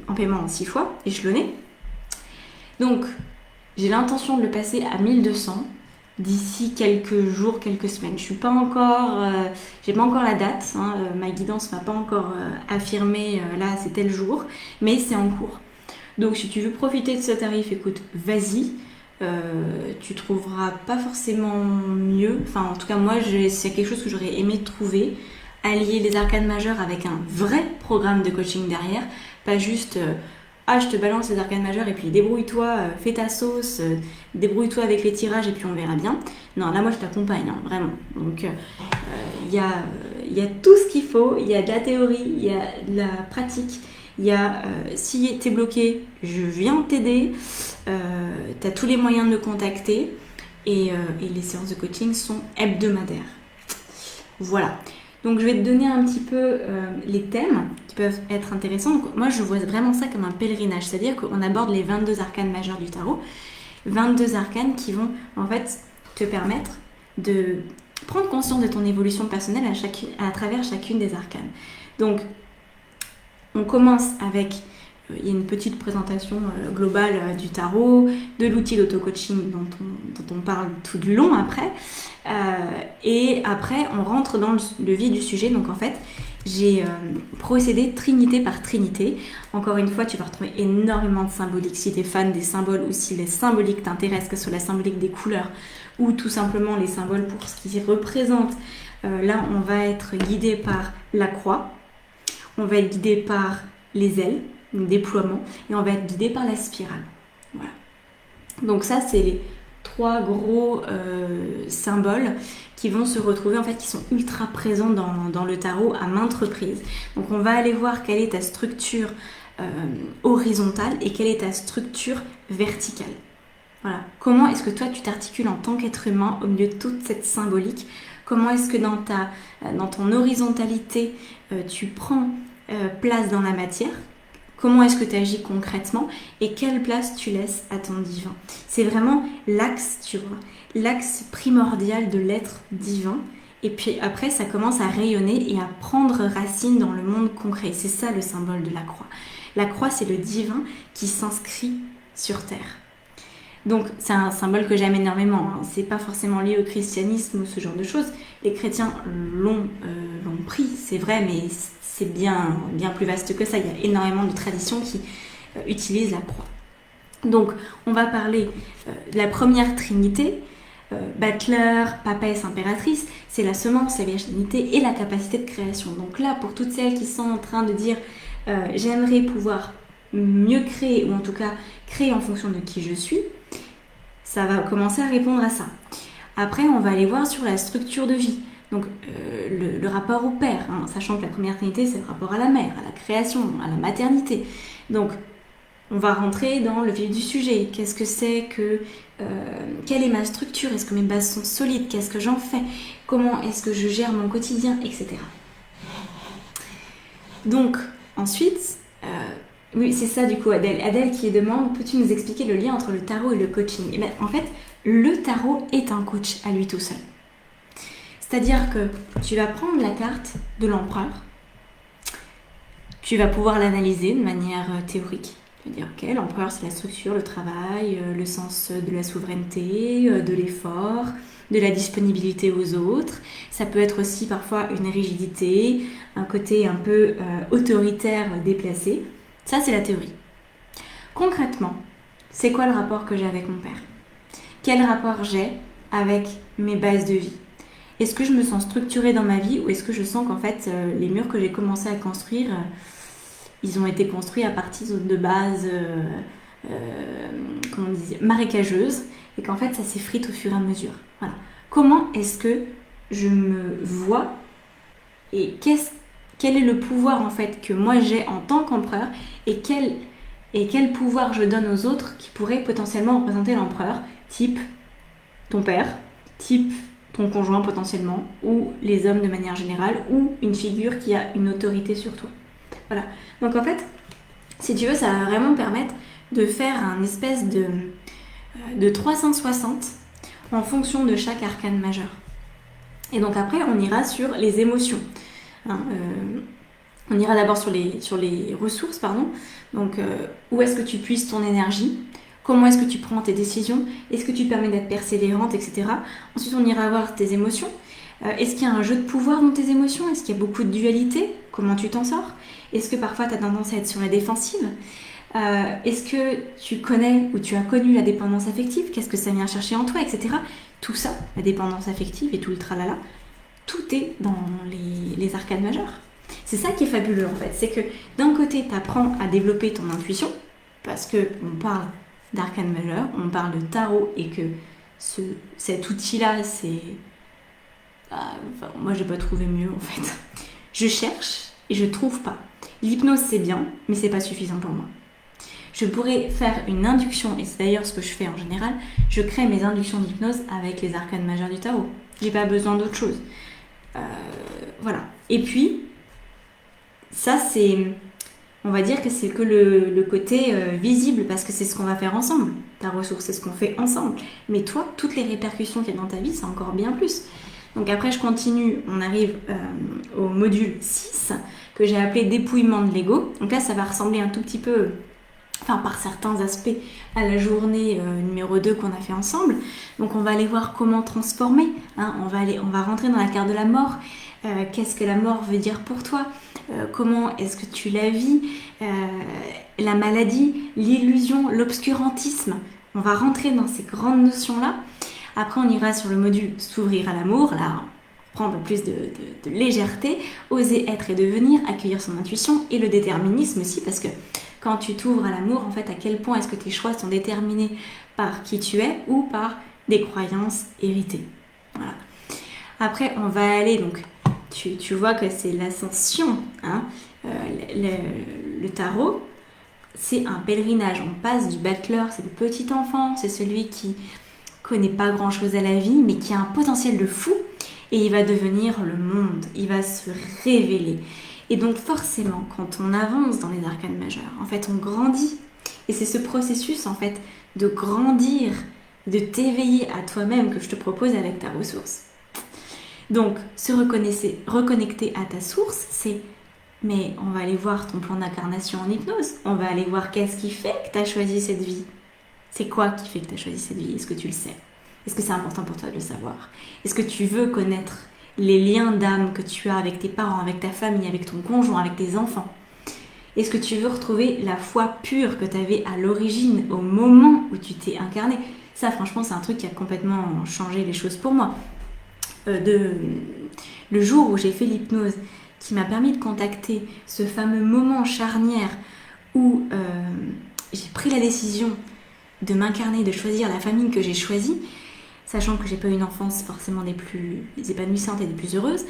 en paiement en 6 fois, échelonné. Donc, j'ai l'intention de le passer à 1200 d'ici quelques jours, quelques semaines. Je suis pas encore, j'ai pas encore la date. Hein, ma guidance m'a pas encore affirmé là c'est tel jour, mais c'est en cours. Donc, si tu veux profiter de ce tarif, écoute, vas-y. Tu trouveras pas forcément mieux. Enfin, en tout cas, moi, c'est quelque chose que j'aurais aimé trouver. Allier les arcanes majeures avec un vrai programme de coaching derrière, pas juste je te balance les arcanes majeures et puis débrouille-toi, fais ta sauce, débrouille-toi avec les tirages et puis on verra bien. Non, là moi je t'accompagne, hein, vraiment. Donc il y a tout ce qu'il faut, il y a de la théorie, il y a de la pratique, il y a si t'es bloqué, je viens t'aider, t'as tous les moyens de me contacter et les séances de coaching sont hebdomadaires. Voilà. Donc je vais te donner un petit peu les thèmes qui peuvent être intéressants. Donc, moi je vois vraiment ça comme un pèlerinage, c'est-à-dire qu'on aborde les 22 arcanes majeures du tarot, 22 arcanes qui vont en fait te permettre de prendre conscience de ton évolution personnelle à travers chacune des arcanes. Donc on commence avec il y a une petite présentation globale du tarot, de l'outil d'auto-coaching dont on parle tout du long après. Et après, on rentre dans le vif du sujet. Donc en fait, j'ai procédé trinité par trinité. Encore une fois, tu vas retrouver énormément de symboliques. Si tu es fan des symboles ou si les symboliques t'intéressent, que ce soit la symbolique des couleurs ou tout simplement les symboles pour ce qu'ils représentent, là, on va être guidé par la croix. On va être guidé par les ailes, le déploiement, et on va être guidé par la spirale. Voilà. Donc ça, c'est les 3 gros symboles qui vont se retrouver, en fait, qui sont ultra présents dans le tarot à maintes reprises. Donc on va aller voir quelle est ta structure horizontale et quelle est ta structure verticale. Voilà. Comment est-ce que toi, tu t'articules en tant qu'être humain au milieu de toute cette symbolique? Comment est-ce que dans ton horizontalité, tu prends place dans la matière? Comment est-ce que tu agis concrètement et quelle place tu laisses à ton divin? C'est vraiment l'axe, tu vois, l'axe primordial de l'être divin. Et puis après, ça commence à rayonner et à prendre racine dans le monde concret. C'est ça le symbole de la croix. La croix, c'est le divin qui s'inscrit sur terre. Donc c'est un symbole que j'aime énormément. Hein. C'est pas forcément lié au christianisme ou ce genre de choses. Les chrétiens l'ont compris, c'est vrai, mais c'est bien, bien plus vaste que ça. Il y a énormément de traditions qui utilisent la croix. Donc, on va parler de la première trinité, Butler, papesse, impératrice, c'est la semence, la virginité et la capacité de création. Donc là, pour toutes celles qui sont en train de dire j'aimerais pouvoir mieux créer, ou en tout cas créer en fonction de qui je suis, ça va commencer à répondre à ça. Après, on va aller voir sur la structure de vie. Donc le rapport au père, hein, sachant que la première trinité, c'est le rapport à la mère, à la création, à la maternité. Donc on va rentrer dans le vif du sujet. Qu'est-ce que c'est que... quelle est ma structure? Est-ce que mes bases sont solides? Qu'est-ce que j'en fais? Comment est-ce que je gère mon quotidien? Etc. Donc, ensuite... oui, c'est ça du coup, Adèle. Adèle qui demande, peux-tu nous expliquer le lien entre le tarot et le coaching? Et bien, en fait, le tarot est un coach à lui tout seul. C'est-à-dire que tu vas prendre la carte de l'empereur, tu vas pouvoir l'analyser de manière théorique. Tu vas dire, ok, l'empereur, c'est la structure, le travail, le sens de la souveraineté, de l'effort, de la disponibilité aux autres. Ça peut être aussi parfois une rigidité, un côté un peu autoritaire, déplacé. Ça, c'est la théorie. Concrètement, c'est quoi le rapport que j'ai avec mon père? Quel rapport j'ai avec mes bases de vie? Est-ce que je me sens structurée dans ma vie ou est-ce que je sens qu'en fait, les murs que j'ai commencé à construire... ils ont été construits à partir de bases comment on dit, marécageuses et qu'en fait ça s'effrite au fur et à mesure. Voilà. Comment est-ce que je me vois et quel est le pouvoir en fait que moi j'ai en tant qu'empereur et quel pouvoir je donne aux autres qui pourraient potentiellement représenter l'empereur, type ton père, type ton conjoint potentiellement, ou les hommes de manière générale, ou une figure qui a une autorité sur toi. Voilà. Donc en fait, si tu veux, ça va vraiment permettre de faire un espèce de 360 en fonction de chaque arcane majeur. Et donc après, on ira sur les émotions. Hein, on ira d'abord sur les ressources, pardon. Donc où est-ce que tu puises ton énergie? Comment est-ce que tu prends tes décisions? Est-ce que tu permets d'être persévérante, etc. Ensuite, on ira voir tes émotions. Est-ce qu'il y a un jeu de pouvoir dans tes émotions? Est-ce qu'il y a beaucoup de dualité? Comment tu t'en sors? Est-ce que parfois tu as tendance à être sur la défensive? Est-ce que tu connais ou tu as connu la dépendance affective? Qu'est-ce que ça vient chercher en toi, etc. Tout ça, la dépendance affective et tout le tralala, tout est dans les arcanes majeures. C'est ça qui est fabuleux en fait. C'est que d'un côté, tu apprends à développer ton intuition parce qu'on parle d'arcanes majeures, on parle de tarot et que cet outil-là, c'est... moi, j'ai pas trouvé mieux en fait. Je cherche et je trouve pas. L'hypnose, c'est bien, mais c'est pas suffisant pour moi. Je pourrais faire une induction, et c'est d'ailleurs ce que je fais en général, je crée mes inductions d'hypnose avec les arcanes majeures du tarot. J'ai pas besoin d'autre chose. Voilà. Et puis, ça c'est... On va dire que c'est que le côté visible, parce que c'est ce qu'on va faire ensemble. Ta ressource, c'est ce qu'on fait ensemble. Mais toi, toutes les répercussions qu'il y a dans ta vie, c'est encore bien plus. Donc après, je continue, on arrive au module 6, que j'ai appelé dépouillement de l'ego. Donc là, ça va ressembler un tout petit peu, enfin par certains aspects, à la journée numéro 2 qu'on a fait ensemble. Donc on va aller voir comment transformer, hein. On va rentrer dans la carte de la mort. Qu'est-ce que la mort veut dire pour toi? Comment est-ce que tu la vis? La maladie, l'illusion, l'obscurantisme. On va rentrer dans ces grandes notions-là. Après, on ira sur le module s'ouvrir à l'amour, là, prendre plus de légèreté, oser être et devenir, accueillir son intuition et le déterminisme aussi, parce que quand tu t'ouvres à l'amour, en fait, à quel point est-ce que tes choix sont déterminés par qui tu es ou par des croyances héritées. Voilà. Après, on va aller, donc, tu vois que c'est l'ascension, hein, le tarot, c'est un pèlerinage. On passe du battleur, c'est le petit enfant, c'est celui qui connaît pas grand chose à la vie, mais qui a un potentiel de fou, et il va devenir le monde, il va se révéler. Et donc forcément, quand on avance dans les arcanes majeures, en fait, on grandit. Et c'est ce processus, en fait, de grandir, de t'éveiller à toi-même que je te propose avec ta ressource. Donc, se reconnecter à ta source, c'est... Mais on va aller voir ton plan d'incarnation en hypnose. On va aller voir qu'est-ce qui fait que tu as choisi cette vie. C'est quoi qui fait que tu as choisi cette vie? Est-ce que tu le sais? Est-ce que c'est important pour toi de le savoir? Est-ce que tu veux connaître les liens d'âme que tu as avec tes parents, avec ta famille, avec ton conjoint, avec tes enfants? Est-ce que tu veux retrouver la foi pure que tu avais à l'origine, au moment où tu t'es incarné? Ça, franchement, c'est un truc qui a complètement changé les choses pour moi. Le jour où j'ai fait l'hypnose, qui m'a permis de contacter ce fameux moment charnière où j'ai pris la décision de m'incarner, de choisir la famille que j'ai choisie, sachant que j'ai pas eu une enfance forcément des plus épanouissantes et des plus heureuses.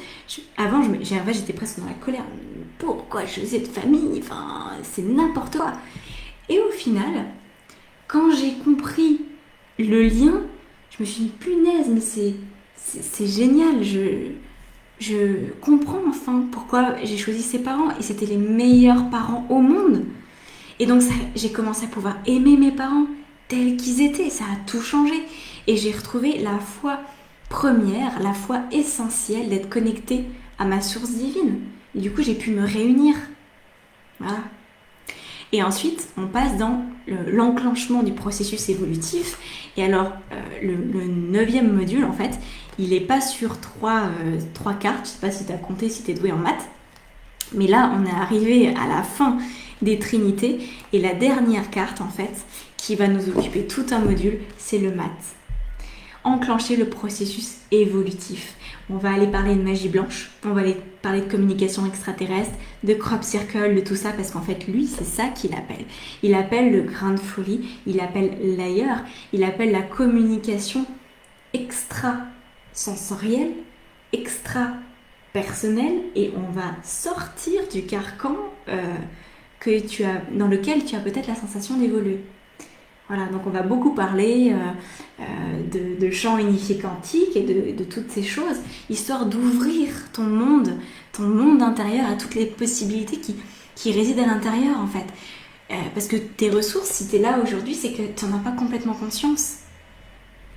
Avant, j'étais presque dans la colère. Pourquoi je choisis cette famille? Enfin, c'est n'importe quoi. Et au final, quand j'ai compris le lien, je me suis dit, punaise, mais c'est génial. Je comprends enfin pourquoi j'ai choisi ces parents. Et c'était les meilleurs parents au monde. Et donc, j'ai commencé à pouvoir aimer mes parents tels qu'ils étaient. Ça a tout changé. Et j'ai retrouvé la foi première, la foi essentielle d'être connectée à ma source divine. Et du coup, j'ai pu me réunir. Voilà. Et ensuite, on passe dans l'enclenchement du processus évolutif. Et alors, le 9e module, en fait, il n'est pas sur trois cartes. Je ne sais pas si tu as compté, si tu es doué en maths. Mais là, on est arrivé à la fin des trinités. Et la dernière carte, en fait, qui va nous occuper tout un module, c'est le maths. Enclencher le processus évolutif. On va aller parler de magie blanche, on va aller parler de communication extraterrestre, de crop circle, de tout ça, parce qu'en fait, lui, c'est ça qu'il appelle. Il appelle le grain de folie, il appelle l'ailleurs, il appelle la communication extra-sensorielle, extra-personnelle, et on va sortir du carcan dans lequel tu as peut-être la sensation d'évoluer. Voilà, donc on va beaucoup parler de champs unifiés quantiques et de toutes ces choses, histoire d'ouvrir ton monde intérieur à toutes les possibilités qui résident à l'intérieur en fait. Parce que tes ressources, si tu es là aujourd'hui, c'est que tu n'en as pas complètement conscience.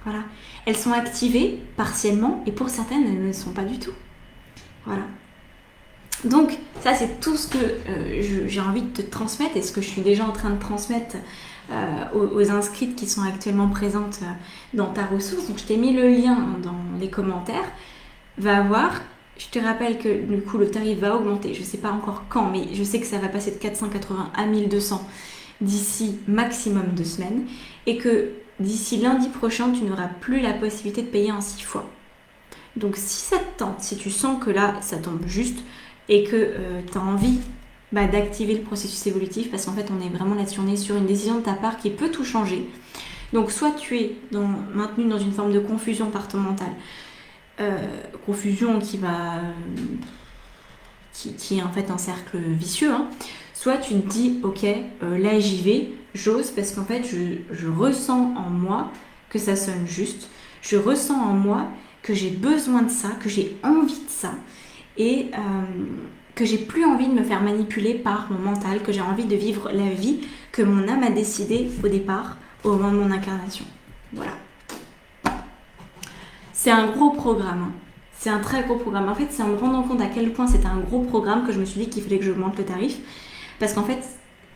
Voilà. Elles sont activées partiellement et pour certaines, elles ne le sont pas du tout. Voilà. Donc ça, c'est tout ce que j'ai envie de te transmettre et ce que je suis déjà en train de transmettre aux inscrites qui sont actuellement présentes dans ta ressource. Donc je t'ai mis le lien dans les commentaires. Va voir. Je te rappelle que du coup le tarif va augmenter. Je ne sais pas encore quand, mais je sais que ça va passer de 480 à 1200 d'ici maximum 2 semaines. Et que d'ici lundi prochain, tu n'auras plus la possibilité de payer en 6 fois. Donc si ça te tente, si tu sens que là ça tombe juste et que tu as envie d'activer le processus évolutif, parce qu'en fait on est vraiment là-dessus, on est sur une décision de ta part qui peut tout changer. Donc soit tu es maintenu dans une forme de confusion par ton mental, confusion qui est en fait un cercle vicieux, hein. Soit tu te dis ok, là j'y vais, j'ose, parce qu'en fait je ressens en moi que ça sonne juste, je ressens en moi que j'ai besoin de ça, que j'ai envie de ça, et que j'ai plus envie de me faire manipuler par mon mental, que j'ai envie de vivre la vie que mon âme a décidé au départ, au moment de mon incarnation. Voilà. C'est un gros programme. Hein. C'est un très gros programme. En fait, c'est en me rendant compte à quel point c'était un gros programme que je me suis dit qu'il fallait que j'augmente le tarif. Parce qu'en fait,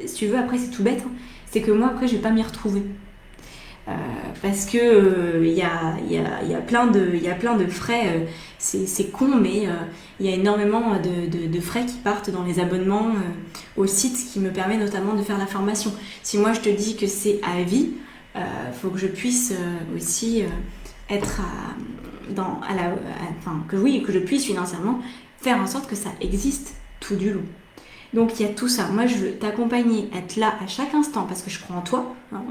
si tu veux, après c'est tout bête, hein, c'est que moi après je vais pas m'y retrouver. Parce que y a plein de frais, c'est con, mais il y a énormément de frais qui partent dans les abonnements au site, qui me permet notamment de faire la formation. Si moi je te dis que c'est à vie, faut que je puisse aussi être que je puisse financièrement faire en sorte que ça existe tout du long. Donc il y a tout ça. Moi je veux t'accompagner, être là à chaque instant parce que je crois en toi. Hein,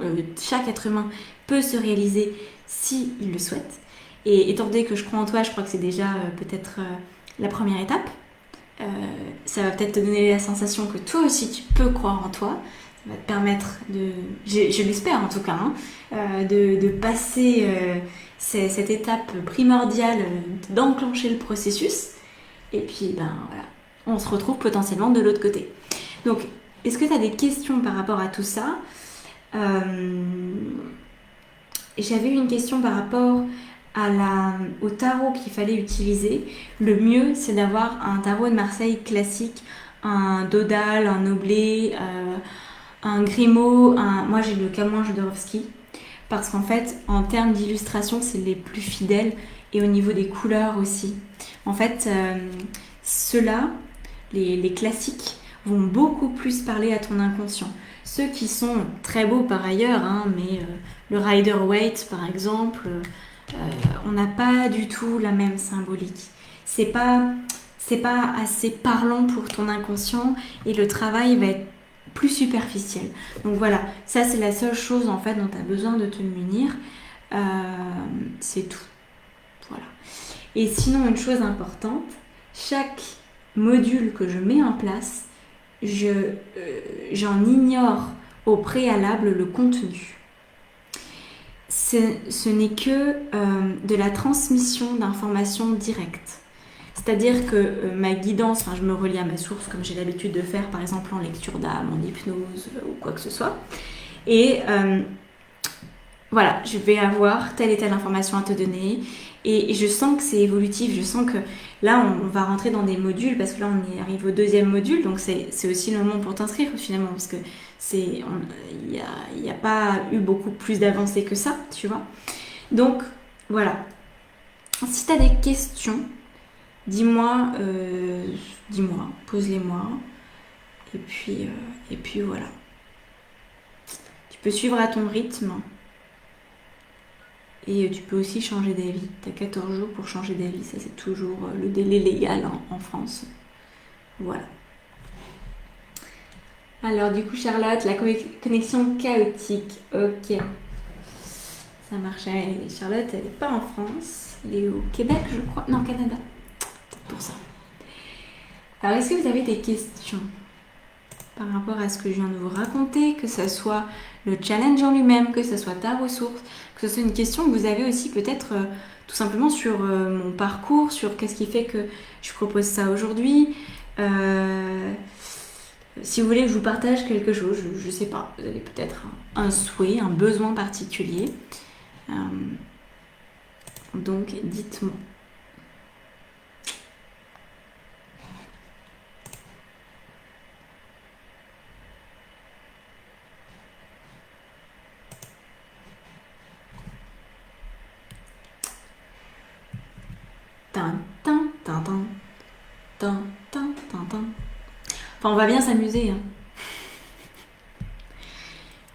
chaque être humain peut se réaliser si il le souhaite. Et étant donné que je crois en toi, je crois que c'est déjà peut-être la première étape. Ça va peut-être te donner la sensation que toi aussi tu peux croire en toi. Ça va te permettre je l'espère en tout cas, hein, de passer cette étape primordiale d'enclencher le processus. Et puis voilà. On se retrouve potentiellement de l'autre côté. Donc, est-ce que tu as des questions par rapport à tout ça? J'avais une question par rapport au tarot qu'il fallait utiliser. Le mieux, c'est d'avoir un tarot de Marseille classique, un Dodal, un Noblet, un Grimaud, moi j'ai le Camouin Jodorowsky, parce qu'en fait, en termes d'illustration, c'est les plus fidèles, et au niveau des couleurs aussi. En fait, ceux-là, les classiques, vont beaucoup plus parler à ton inconscient. Ceux qui sont très beaux par ailleurs, hein, mais le Rider-Waite par exemple, on n'a pas du tout la même symbolique. C'est pas assez parlant pour ton inconscient et le travail va être plus superficiel. Donc voilà, ça c'est la seule chose en fait dont tu as besoin de te munir. Euh, c'est tout. Voilà. Et sinon, une chose importante, chaque module que je mets en place, j'en ignore au préalable le contenu. Ce n'est que de la transmission d'informations directes. C'est-à-dire que ma guidance, je me relie à ma source comme j'ai l'habitude de faire par exemple en lecture d'âme, en hypnose ou quoi que ce soit. Et voilà, je vais avoir telle et telle information à te donner et je sens que c'est évolutif, je sens que là on va rentrer dans des modules parce que là on arrive au deuxième module, donc c'est aussi le moment pour t'inscrire finalement parce que il n'y a pas eu beaucoup plus d'avancées que ça, tu vois. Donc voilà, si tu as des questions, dis-moi, pose-les-moi et puis voilà. Tu peux suivre à ton rythme. Et tu peux aussi changer d'avis. Tu as 14 jours pour changer d'avis. Ça, c'est toujours le délai légal en France. Voilà. Alors, du coup, Charlotte, la connexion chaotique. Ok. Ça marche. Charlotte, elle n'est pas en France. Elle est au Québec, je crois. Non, Canada. Peut-être pour ça. Alors, est-ce que vous avez des questions par rapport à ce que je viens de vous raconter, que ce soit le challenge en lui-même, que ce soit ta ressource, que ce soit une question que vous avez aussi peut-être tout simplement sur mon parcours, sur qu'est-ce qui fait que je propose ça aujourd'hui. Si vous voulez que je vous partage quelque chose, je ne sais pas, vous avez peut-être un souhait, un besoin particulier. Donc dites-moi. Enfin, on va bien s'amuser. Hein.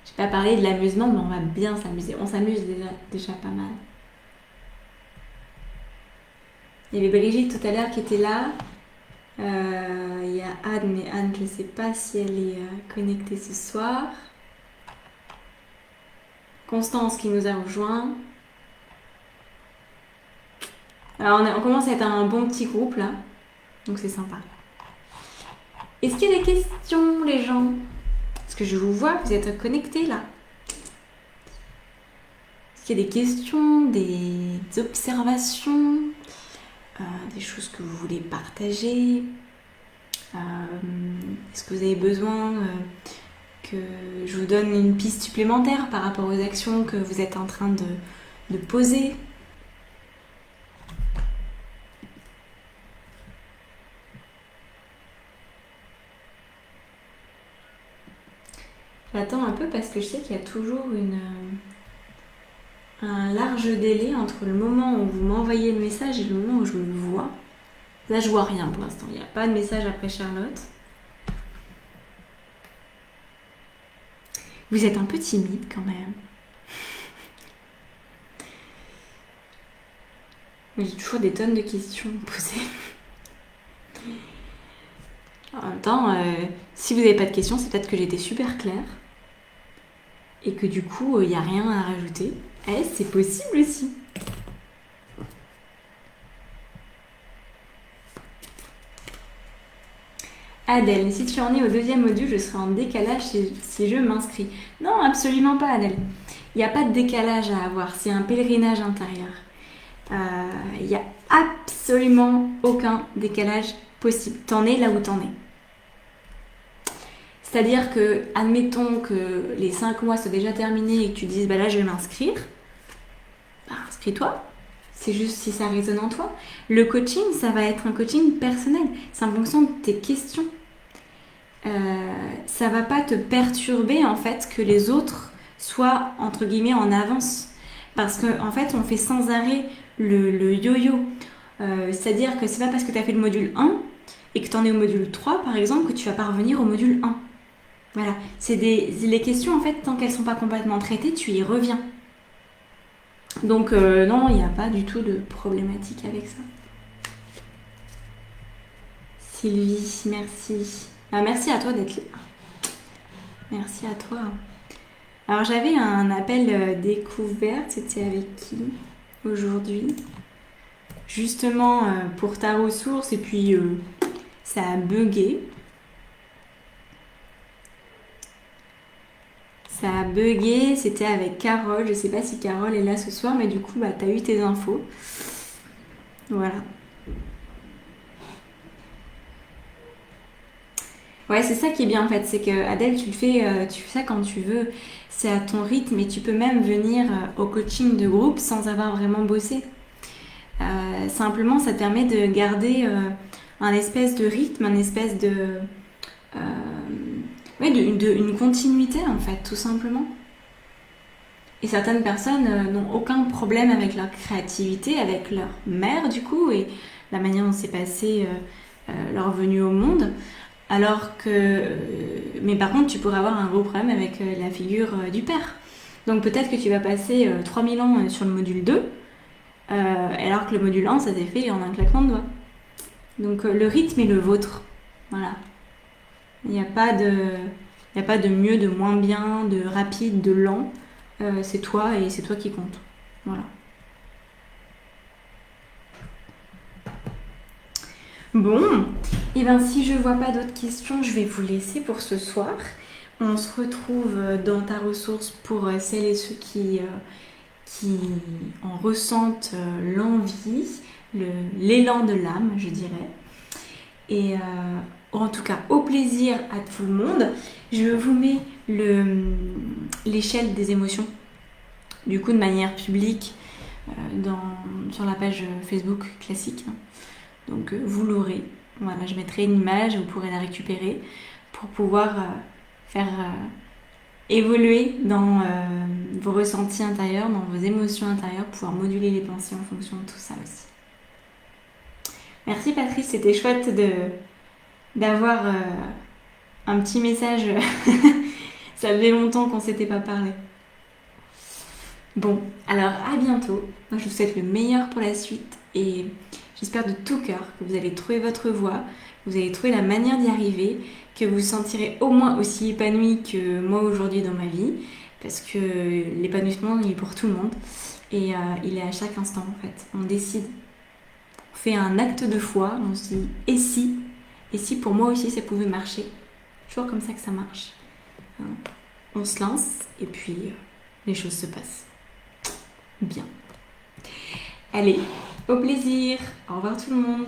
Je vais pas parler de l'amusement, mais on va bien s'amuser. On s'amuse déjà pas mal. Il y avait Brigitte tout à l'heure qui était là. Il y a Anne, mais Anne, je ne sais pas si elle est connectée ce soir. Constance qui nous a rejoint. Alors on commence à être un bon petit groupe là, donc c'est sympa. Est-ce qu'il y a des questions les gens? Parce que je vous vois, vous êtes connectés là. Est-ce qu'il y a des questions, des observations, des choses que vous voulez partager? Est-ce que vous avez besoin que je vous donne une piste supplémentaire par rapport aux actions que vous êtes en train de poser? J'attends un peu parce que je sais qu'il y a toujours un large délai entre le moment où vous m'envoyez le message et le moment où je le vois. Là, je vois rien pour l'instant. Il n'y a pas de message après Charlotte. Vous êtes un peu timide quand même. J'ai toujours des tonnes de questions à poser. En même temps, si vous n'avez pas de questions, c'est peut-être que j'étais super claire. Et que du coup, il n'y a rien à rajouter. C'est possible aussi. Adèle, si tu en es au deuxième module, je serai en décalage si je m'inscris. Non, absolument pas, Adèle. Il n'y a pas de décalage à avoir, c'est un pèlerinage intérieur. Il n'y a absolument aucun décalage possible. T'en es là où t'en es. C'est-à-dire que, admettons que les 5 mois soient déjà terminés et que tu dises, là je vais m'inscrire, inscris-toi. C'est juste si ça résonne en toi. Le coaching, ça va être un coaching personnel. C'est en fonction de tes questions. Ça va pas te perturber en fait que les autres soient entre guillemets en avance. Parce qu'en fait, on fait sans arrêt le yo-yo. C'est-à-dire que c'est pas parce que tu as fait le module 1 et que tu en es au module 3, par exemple, que tu vas pas revenir au module 1. Voilà. Les questions, en fait, tant qu'elles sont pas complètement traitées, tu y reviens. Donc, non, il n'y a pas du tout de problématique avec ça. Sylvie, merci. Ah, merci à toi d'être là. Merci à toi. Alors, j'avais un appel découverte. C'était avec qui aujourd'hui? Justement, pour ta ressource, et puis ça a bugué. Ça a bugué, c'était avec Carole. Je sais pas si Carole est là ce soir, mais du coup, bah, t'as eu tes infos. Voilà. Ouais, c'est ça qui est bien en fait, c'est que Adèle, tu fais ça quand tu veux, c'est à ton rythme et tu peux même venir au coaching de groupe sans avoir vraiment bossé. Simplement, ça te permet de garder un espèce de rythme, un espèce de, euh, ouais, une continuité en fait, tout simplement. Et certaines personnes n'ont aucun problème avec leur créativité, avec leur mère du coup, et la manière dont s'est passé leur venue au monde. Alors que, mais par contre, tu pourrais avoir un gros problème avec la figure du père. Donc peut-être que tu vas passer 3000 ans sur le module 2, alors que le module 1, ça s'est fait en un claquement de doigts. Donc le rythme est le vôtre. Voilà. Il n'y a pas de, il n'y a pas de mieux, de moins bien, de rapide, de lent. C'est toi et c'est toi qui compte. Voilà. Bon, et ben si je vois pas d'autres questions, je vais vous laisser pour ce soir. On se retrouve dans ta ressource pour celles et ceux qui en ressentent l'envie, l'élan de l'âme, je dirais. Et en tout cas, au plaisir à tout le monde. Je vous mets l'échelle des émotions, du coup de manière publique, sur la page Facebook classique. Donc vous l'aurez. Voilà, je mettrai une image, vous pourrez la récupérer pour pouvoir faire évoluer dans vos ressentis intérieurs, dans vos émotions intérieures, pouvoir moduler les pensées en fonction de tout ça aussi. Merci Patrice, c'était chouette d'avoir un petit message. Ça faisait longtemps qu'on s'était pas parlé. Bon, alors à bientôt. Moi, je vous souhaite le meilleur pour la suite et j'espère de tout cœur que vous allez trouver votre voie, que vous allez trouver la manière d'y arriver, que vous vous sentirez au moins aussi épanoui que moi aujourd'hui dans ma vie, parce que l'épanouissement, il est pour tout le monde et il est à chaque instant en fait. On décide, on fait un acte de foi, on se dit et si pour moi aussi ça pouvait marcher. Toujours comme ça que ça marche. On se lance et puis les choses se passent. Bien. Allez, au plaisir. Au revoir tout le monde.